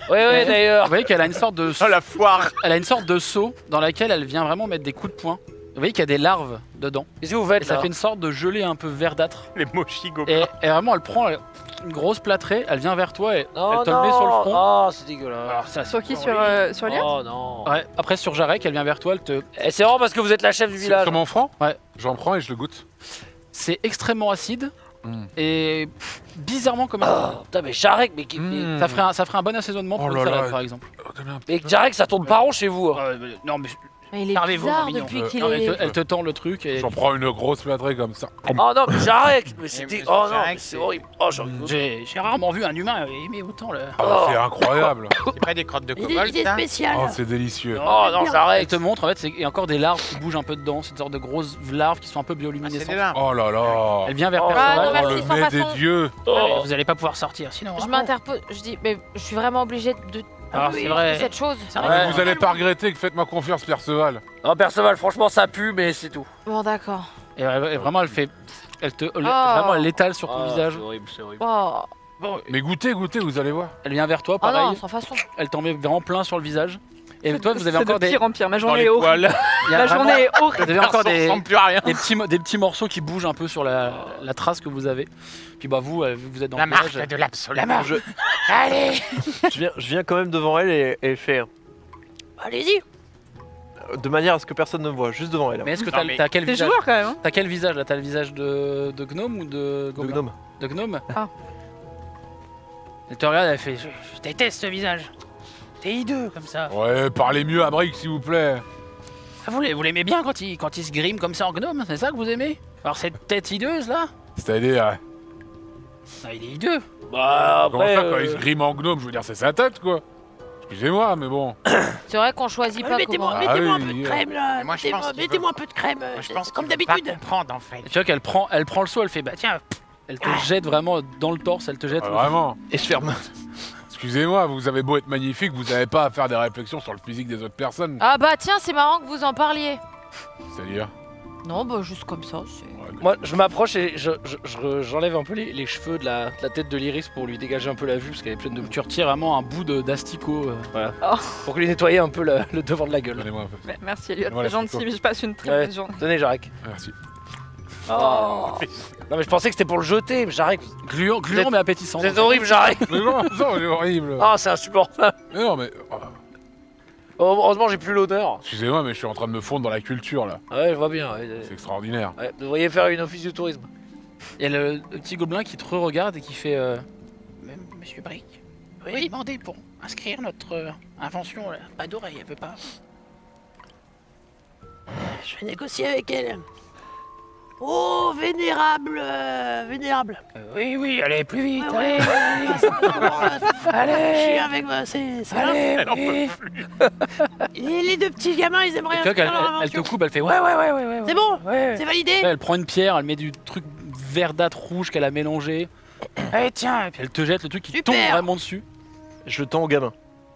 Ouais, ouais, Vous d'ailleurs. voyez qu'elle a une sorte de Oh, la foire! elle a une sorte de seau dans laquelle elle vient vraiment mettre des coups de poing. Vous voyez qu'il y a des larves dedans. Qu'est-ce que vous Et faites ça là? fait une sorte de gelée un peu verdâtre. Les mochis gobelins. Et vraiment, elle prend une grosse plâtrée, elle vient vers toi et Non, elle te le met sur le front. non, c'est dégueulasse. Alors, ça, Sur qui? Sur Elias? Oh non. Ouais, après sur Jarek, elle vient vers toi, elle te... Et c'est vraiment parce que vous êtes la chef du village. Sur mon front? Ouais. J'en prends et je le goûte. C'est extrêmement acide Mm. et bizarrement comme Oh, putain, mais Jarek, mais, Mm. ça ferait un bon assaisonnement pour Oh une là salade là. par exemple. mais Jarek, ça tourne pas rond chez vous. Hein. Non mais Mais il est Servez-vous, bizarre mon mignon. depuis qu'il Non, est... elle te tend le truc et... J'en prends une grosse plâtrée comme ça. Oh non, mais j'arrête. Mais c'était. monsieur Oh non, Jarek, mais c'est horrible. Oh, j'en J'ai rarement vu un humain aimer autant le... Ah, c'est incroyable. C'est pas des crottes de Il kobold, est ça spécial. Oh, c'est délicieux. Oh non, Elle j'arrête. te montre, en fait, il y a encore des larves qui bougent un peu dedans, c'est une sorte de grosses larves qui sont un peu Ah, c'est bioluminescentes. des larves. Oh là là. Elle vient vers Oh, Perceval. non, Oh, merci, le sans mets des façon. dieux. Oh. Vous allez pas pouvoir sortir, sinon. Je m'interpose, je dis, mais je suis vraiment obligée de Alors, c'est vrai. cette chose. Ouais. Vous allez pas regretter que faites-moi confiance, Perceval. Non, Perceval, franchement, ça pue, mais c'est tout. Bon, d'accord. Et vraiment, vraiment, elle l'étale sur ton visage. C'est horrible, c'est horrible. Oh, Mais goûtez, vous allez voir. Elle vient vers toi, oh non, pareil. sans façon. Elle t'en met vraiment plein sur le visage. Et toi, vous avez C'est encore de des... pire en pire. Ma dans journée les est horrible. poils. Il y a Ma vraiment- journée est Vous horrible. avez encore Ça des ressemble plus à rien. des petits morceaux qui bougent un peu sur la trace que vous avez. Puis bah vous, vu que vous êtes dans La le village, marque de l'absolu. Allez, Je viens quand même devant elle et faire allez-y. de manière à ce que personne ne me voit, juste devant elle. Mais est-ce que Non, mais- t'as quel T'es visage joueur quand même. Hein. T'as quel visage là? T'as le visage de gnome ou de De gobelin? gnome. De gnome. Ah. Elle te regarde, elle fait... Je déteste ce visage. T'es hideux comme ça. Ouais, parlez mieux à Brick, s'il vous plaît. Ah, vous l'aimez bien quand il se grime comme ça en gnome, c'est ça que vous aimez? Alors cette tête hideuse là? C'est-à-dire, Ah, il est hideux. Bah, comment après. ça, quand il se grime en gnome, je veux dire, c'est sa tête, quoi. Excusez-moi, mais bon. C'est vrai qu'on choisit pas comment... Mettez-moi Ah un oui, peu de oui. crème là. Moi, je pense qu'il Mettez-moi un peu de crème. Moi, je pense comme qu'il veut pas d'habitude. comprendre, en fait. Et tu vois qu'elle prend le seau, elle fait bah tiens, elle te jette vraiment dans le torse, elle te jette. Ah, vraiment. Et je ferme. Excusez-moi, vous avez beau être magnifique, vous n'avez pas à faire des réflexions sur le physique des autres personnes. Ah bah tiens, c'est marrant que vous en parliez. C'est-à-dire. Non, bah juste comme ça, c'est... Moi, je m'approche et j'enlève un peu les cheveux de la tête de l'Iris pour lui dégager un peu la vue parce qu'elle est pleine de boue. Tu retires vraiment un bout d'asticot. Voilà. Oh. Pour lui nettoyer un peu le devant de la gueule. Donnez-moi un peu. Merci Elliot, Voilà, c'est gentil, c'est mais je passe une très Ouais. bonne journée. Tenez, Jarek. Merci. Oh. Non, mais je pensais que c'était pour le jeter, mais Jarek. Gluant mais appétissant. Vous êtes horrible, Jarek. Mais non, non, c'est horrible. Ah, c'est insupportable. Mais non, mais. oh, Oh, heureusement, j'ai plus l'odeur. excusez-moi, mais je suis en train de me fondre dans la culture, là. Ouais, je vois bien. Ouais, C'est extraordinaire. ouais. Vous devriez faire une office du tourisme. Il y a le petit gobelin qui te regarde et qui fait Même Monsieur Brick. Oui, demandez pour inscrire notre invention là. Pas d'oreille, elle veut pas. Je vais négocier avec elle. Oh, vénérable, vénérable. Oui, allez, plus vite, Ah ouais, allez. Je Allez. suis avec moi, c'est Allez, là. oui. Les deux petits gamins, ils aimeraient tu vois inscrire qu'elle leur elle te invention. coupe, elle fait Ouais. C'est bon, Ouais. c'est validé. Là, elle prend une pierre, elle met du truc verdâtre rouge qu'elle a mélangé. Allez, tiens. Elle te jette le truc qui Super. tombe vraiment dessus. Je le tends au gamin.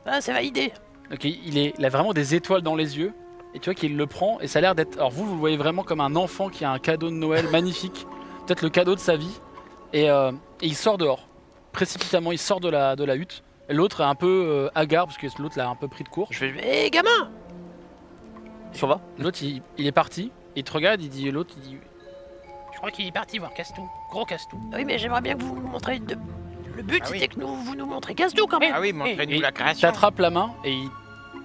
Ah, c'est validé. Donc il a vraiment des étoiles dans les yeux. Et tu vois qu'il le prend et ça a l'air d'être... Alors vous le voyez vraiment comme un enfant qui a un cadeau de Noël magnifique. Peut-être le cadeau de sa vie. Et il sort dehors. Précipitamment, il sort de la hutte. Et l'autre est un peu hagard parce que l'autre l'a un peu pris de court. Je vais. Eh, gamin. Ça va? L'autre il est parti. Il te regarde, il dit... L'autre il dit... Je crois qu'il est parti voir Castou. Gros Castou. Oui, mais j'aimerais bien que vous nous montriez le but, Ah oui. c'était que vous nous montrez Castou quand même. Ah oui, montrez-nous la Il création. t'attrape la main et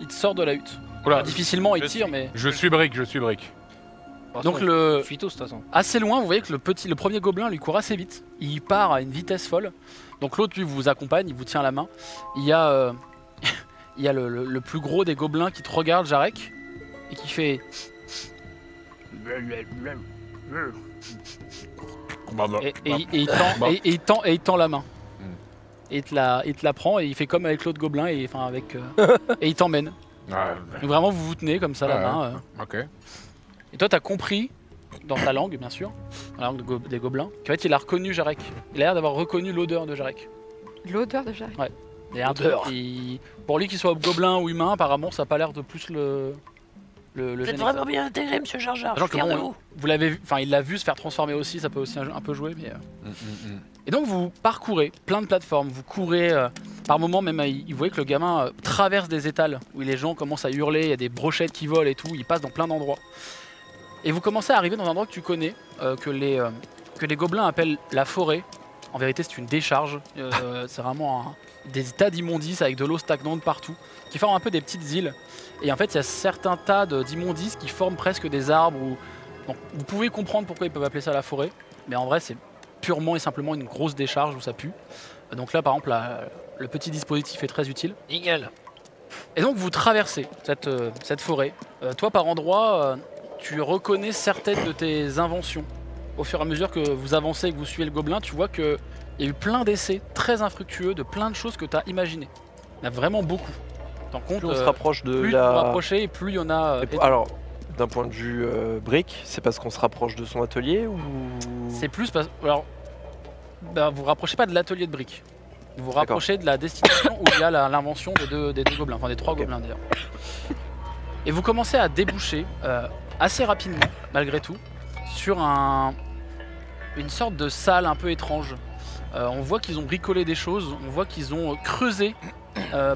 il te sort de la hutte. Oula, Difficilement il je tire mais... je suis Brick. Donc le... Je suis tous, de toute façon. Assez loin, vous voyez que le premier gobelin lui court assez vite. Il part à une vitesse folle. Donc l'autre lui vous accompagne, il vous tient la main. Il y a, il y a le plus gros des gobelins qui te regarde, Jarek, et qui fait... Et il tend la main. Et il te la prend et il fait comme avec l'autre gobelin et enfin avec et il t'emmène. Donc vraiment vous vous tenez comme ça la Ouais. main. Ok. Et toi t'as compris dans ta langue bien sûr, dans la langue des gobelins, qu'en fait il a reconnu Jarek. Il a l'air d'avoir reconnu l'odeur de Jarek. L'odeur de Jarek. Il y a un truc qui- pour lui qu'il soit gobelin ou humain apparemment ça a pas l'air de plus le Vous êtes gêner. vraiment bien intégré, monsieur Jar Jar. Je Sachant suis que fier de bon, vous. vous l'avez vu, enfin il l'a vu se faire transformer aussi, ça peut aussi un peu jouer mais. Et donc vous parcourez plein de plateformes, vous courez, par moments même, vous voyez que le gamin traverse des étals où les gens commencent à hurler, il y a des brochettes qui volent et tout, il passe dans plein d'endroits. Et vous commencez à arriver dans un endroit que tu connais, que les gobelins appellent la forêt. En vérité c'est une décharge, c'est vraiment des tas d'immondices avec de l'eau stagnante partout, qui forment un peu des petites îles. Et en fait il y a certains tas d'immondices qui forment presque des arbres. Donc, vous pouvez comprendre pourquoi ils peuvent appeler ça la forêt, mais en vrai c'est purement et simplement une grosse décharge où ça pue. Donc là par exemple le petit dispositif est très utile. Nickel. Et donc vous traversez cette forêt. Toi par endroits, tu reconnais certaines de tes inventions. Au fur et à mesure que vous avancez et que vous suivez le gobelin, tu vois qu'il y a eu plein d'essais très infructueux de plein de choses que tu as imaginées. Il y en a vraiment beaucoup. T'en compte, Plus on se rapproche de plus la... vous rapprochez et plus il y en a... Alors, d'un point de vue brique, c'est parce qu'on se rapproche de son atelier ou... C'est plus parce... Alors, vous vous rapprochez pas de l'atelier de briques. Vous vous rapprochez de la destination où il y a l'invention des deux gobelins, enfin des 3 gobelins d'ailleurs. Et vous commencez à déboucher assez rapidement, malgré tout, sur une sorte de salle un peu étrange. On voit qu'ils ont bricolé des choses, on voit qu'ils ont creusé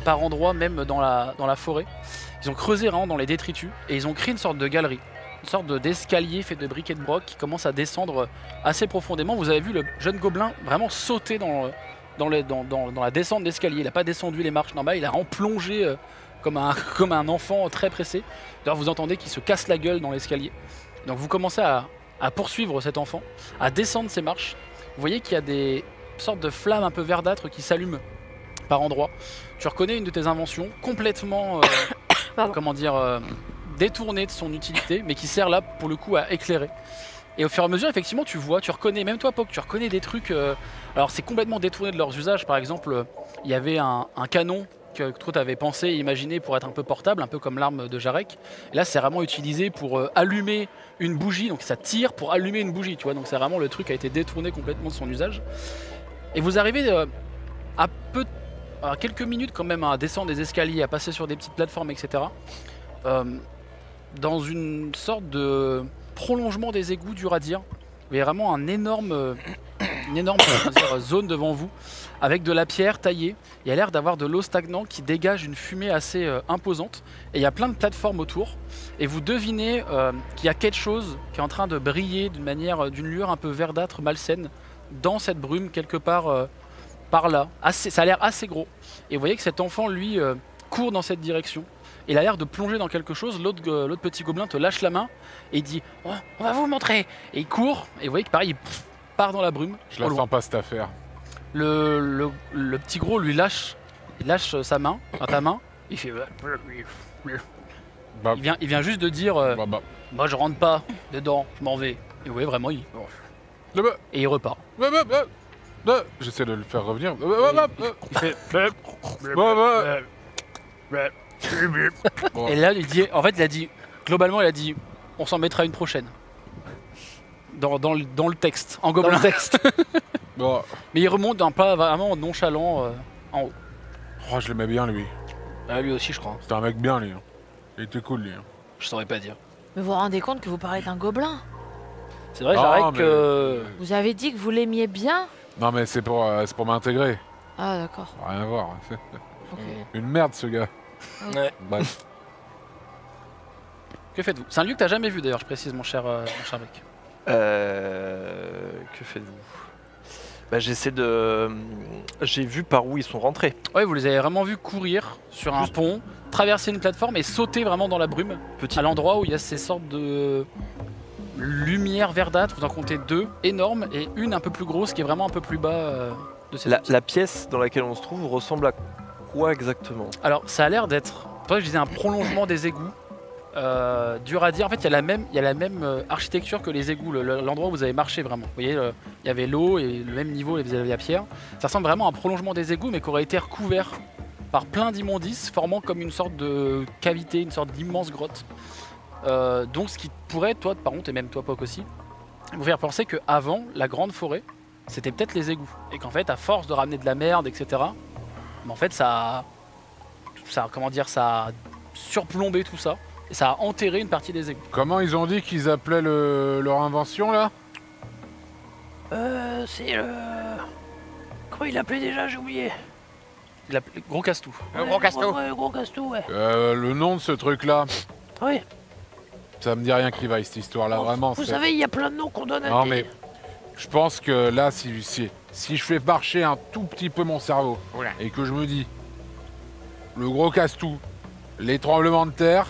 par endroits, même dans la forêt. Ils ont creusé vraiment dans les détritus et ils ont créé une sorte de galerie, une sorte d'escalier fait de briques et de broc qui commence à descendre assez profondément. Vous avez vu le jeune gobelin vraiment sauter dans la descente d'escalier. Il n'a pas descendu les marches normales, il a vraiment plongé comme un enfant très pressé. D'ailleurs, vous entendez qu'il se casse la gueule dans l'escalier. Donc vous commencez à poursuivre cet enfant, à descendre ces marches. Vous voyez qu'il y a des sortes de flammes un peu verdâtres qui s'allument par endroits. Tu reconnais une de tes inventions complètement comment dire, détournée de son utilité, mais qui sert là pour le coup à éclairer. Et au fur et à mesure, effectivement, tu reconnais, même toi, Poc, tu reconnais des trucs. Alors, c'est complètement détourné de leurs usages. Par exemple, il y avait un canon que toi, tu avais pensé et imaginé pour être un peu portable, un peu comme l'arme de Jarek. Et là, c'est vraiment utilisé pour allumer une bougie. Donc, ça tire pour allumer une bougie, tu vois. Donc, c'est vraiment le truc a été détourné complètement de son usage. Et vous arrivez à quelques minutes quand même à descendre des escaliers, à passer sur des petites plateformes, etc. Dans une sorte de prolongement des égouts, dur à dire. Vous avez vraiment une énorme zone devant vous, avec de la pierre taillée. Il y a l'air d'avoir de l'eau stagnante qui dégage une fumée assez imposante. Et il y a plein de plateformes autour. Et vous devinez qu'il y a quelque chose qui est en train de briller d'une lueur un peu verdâtre, malsaine, dans cette brume, quelque part par là. Ça a l'air assez gros. Et vous voyez que cet enfant, lui, court dans cette direction. Il a l'air de plonger dans quelque chose. L'autre petit gobelin te lâche la main et il dit oh, on va vous montrer. Et il court. Et vous voyez que pareil, il part dans la brume. Je la sens pas cette affaire. Le petit gros lui lâche sa main, ta main. Il fait il vient juste de dire moi je rentre pas dedans, je m'en vais. Et vous voyez vraiment et il repart. J'essaie de le faire revenir. Il fait et là il dit, en fait il a dit, globalement il a dit on s'en mettra une prochaine. Dans le texte, en gobelin texte. Bon. Mais il remonte d'un pas vraiment nonchalant en haut. Oh, je l'aimais bien lui. Ah, lui aussi je crois. C'était un mec bien lui. Il était cool lui. Je saurais pas dire. Mais vous vous rendez compte que vous parlez d'un gobelin? C'est vrai, j'arrête que... Vous avez dit que vous l'aimiez bien? Non mais c'est pour m'intégrer. Ah d'accord. Rien à voir. Okay. Une merde ce gars. Ouais. Bref. Que faites-vous? C'est un lieu que t'as jamais vu d'ailleurs, je précise mon cher Rick. Que faites-vous? J'essaie de... J'ai vu par où ils sont rentrés. Ouais, vous les avez vraiment vus courir sur un pont, traverser une plateforme et sauter vraiment dans la brume. À l'endroit où il y a ces sortes de lumières verdâtres, vous en comptez 2 énormes et une un peu plus grosse qui est vraiment un peu plus bas de cette la pièce dans laquelle on se trouve ressemble à quoi exactement? Alors ça a l'air d'être, toi je disais un prolongement des égouts. Dur à dire, en fait il y a la même architecture que les égouts, l'endroit où vous avez marché vraiment. Vous voyez, il y avait l'eau et le même niveau, vous avez la pierre. Ça ressemble vraiment à un prolongement des égouts mais qui aurait été recouvert par plein d'immondices, formant comme une sorte de cavité, une sorte d'immense grotte. Donc ce qui pourrait, toi par contre, et même toi Poc aussi, vous faire penser qu'avant, la grande forêt, c'était peut-être les égouts. Et qu'en fait, à force de ramener de la merde, etc., en fait ça a surplombé tout ça. Et ça a enterré une partie des égouts. Comment ils ont dit qu'ils appelaient leur invention là? C'est le... Comment il l'appelait déjà? J'ai oublié. Il l'appelait Gros Castou. Gros Castou. Ouais, Gros Castou, ouais. Le nom de ce truc là? Oui. Ça me dit rien qui vaille cette histoire là, vraiment. Vous savez, il y a plein de noms qu'on donne à Non des... mais... Je pense que là, si je fais marcher un tout petit peu mon cerveau, et que je me dis, le Gros Castou, les tremblements de terre,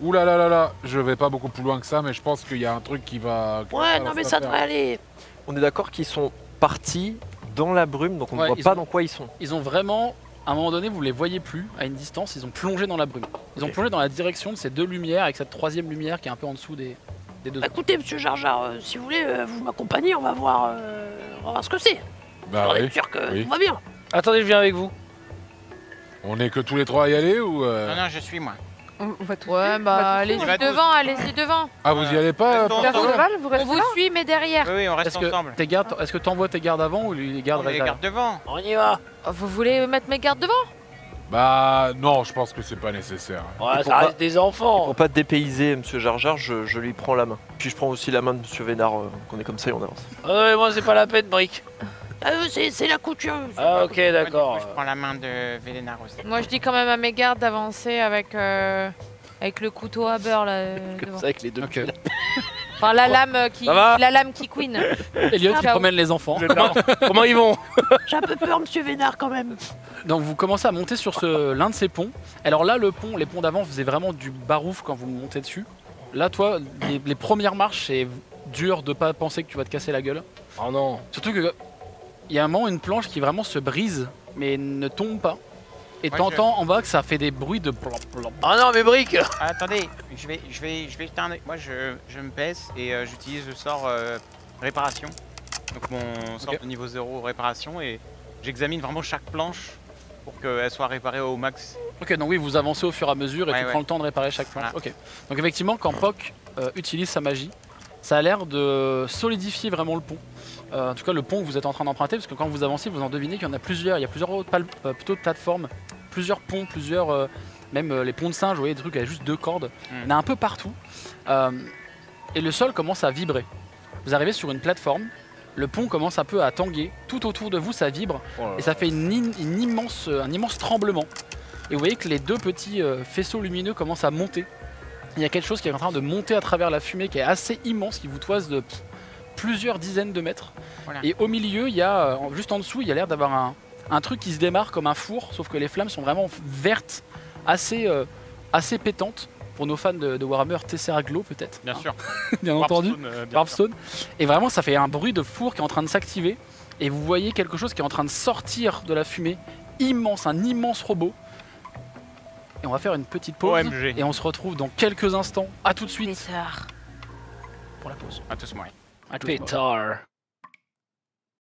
ouh là là là là, je vais pas beaucoup plus loin que ça, mais je pense qu'il y a un truc qui va... Ouais, non mais ça devrait aller. On est d'accord qu'ils sont partis dans la brume, donc on ne voit pas dans quoi ils sont. Ils ont vraiment À un moment donné, vous les voyez plus à une distance, ils ont plongé dans la brume. Ils ont plongé dans la direction de ces deux lumières avec cette troisième lumière qui est un peu en dessous des deux. Bah, écoutez, monsieur Jar Jar, si vous voulez, vous m'accompagnez, on va voir ce que c'est. Bah On oui. est sûr que oui. tout va bien. Attendez, je viens avec vous. On est que tous les trois à y aller ou Non, non, je suis moi. On va tous Ouais, bah Il va allez-y tous. devant, allez-y devant. Ah, vous y allez pas Restons Garde ensemble. cheval, vous On restez vous là suit, mais derrière. Oui, oui, on reste Est-ce que ensemble. tes gardes, est-ce que t'envoies tes gardes avant ou les gardes On les restent là garde devant. On y va. Vous voulez mettre mes gardes devant? Bah non, je pense que c'est pas nécessaire. Ouais, pour ça pas- reste des enfants. Pour pas dépayser Monsieur Jar Jar, je lui prends la main. Puis je prends aussi la main de Monsieur Vénard, qu'on est comme ça et on avance. Ah ouais, moi, c'est pas la peine, Brick. C'est la couture. Ah, ok, d'accord. Moi, du coup, je prends la main de Vélénar aussi. Moi je dis quand même à mes gardes d'avancer avec, avec le couteau à beurre là. Comme devant. ça, avec les deux. Ok. Enfin la lame Ça va la lame qui queen. Elliot qui Ciao. promène les enfants. Comment ils vont? J'ai un peu peur, monsieur Vénard, quand même. Donc vous commencez à monter sur l'un de ces ponts. Alors là, les ponts d'avant faisaient vraiment du barouf quand vous montez dessus. Là, toi, les premières marches, c'est dur de pas penser que tu vas te casser la gueule. Oh non. Surtout que il y a un moment une planche qui vraiment se brise, mais ne tombe pas. Et Ouais, t'entends en bas que ça fait des bruits de plomp, plomp. Ah non, mais Brick. Ah, attendez, je vais jeter un œil. Moi, je me baisse et j'utilise le sort réparation. Donc mon sort de niveau 0 réparation et j'examine vraiment chaque planche pour qu'elle soit réparée au max. Ok, donc oui, vous avancez au fur et à mesure et Ouais, tu ouais. prends le temps de réparer chaque planche. Voilà. Ok. Donc effectivement, quand Poc utilise sa magie, ça a l'air de solidifier vraiment le pont. En tout cas, le pont que vous êtes en train d'emprunter, parce que quand vous avancez, vous en devinez qu'il y en a plusieurs. Il y a plusieurs autres plutôt de plateformes, plusieurs ponts, plusieurs, même les ponts de singe, vous voyez, des trucs avec juste 2 cordes. Il y en a un peu partout. Et le sol commence à vibrer. Vous arrivez sur une plateforme, le pont commence un peu à tanguer. Tout autour de vous, ça vibre et ça fait un immense tremblement. Et vous voyez que les deux petits faisceaux lumineux commencent à monter. Il y a quelque chose qui est en train de monter à travers la fumée qui est assez immense, qui vous toise de plusieurs dizaines de mètres. Voilà. Et au milieu, il y a, juste en dessous, il y a l'air d'avoir un truc qui se démarre comme un four, sauf que les flammes sont vraiment vertes, assez pétantes. Pour nos fans de Warhammer, Tessera Glow peut-être. Bien sûr. Bien entendu. Warpstone, bien Warpstone. Et vraiment, ça fait un bruit de four qui est en train de s'activer. Et vous voyez quelque chose qui est en train de sortir de la fumée. Immense, un immense robot. Et on va faire une petite pause. OMG. Et on se retrouve dans quelques instants. À tout de suite Pétard. pour la pause. À tous moi. À tout de suite. Pétard.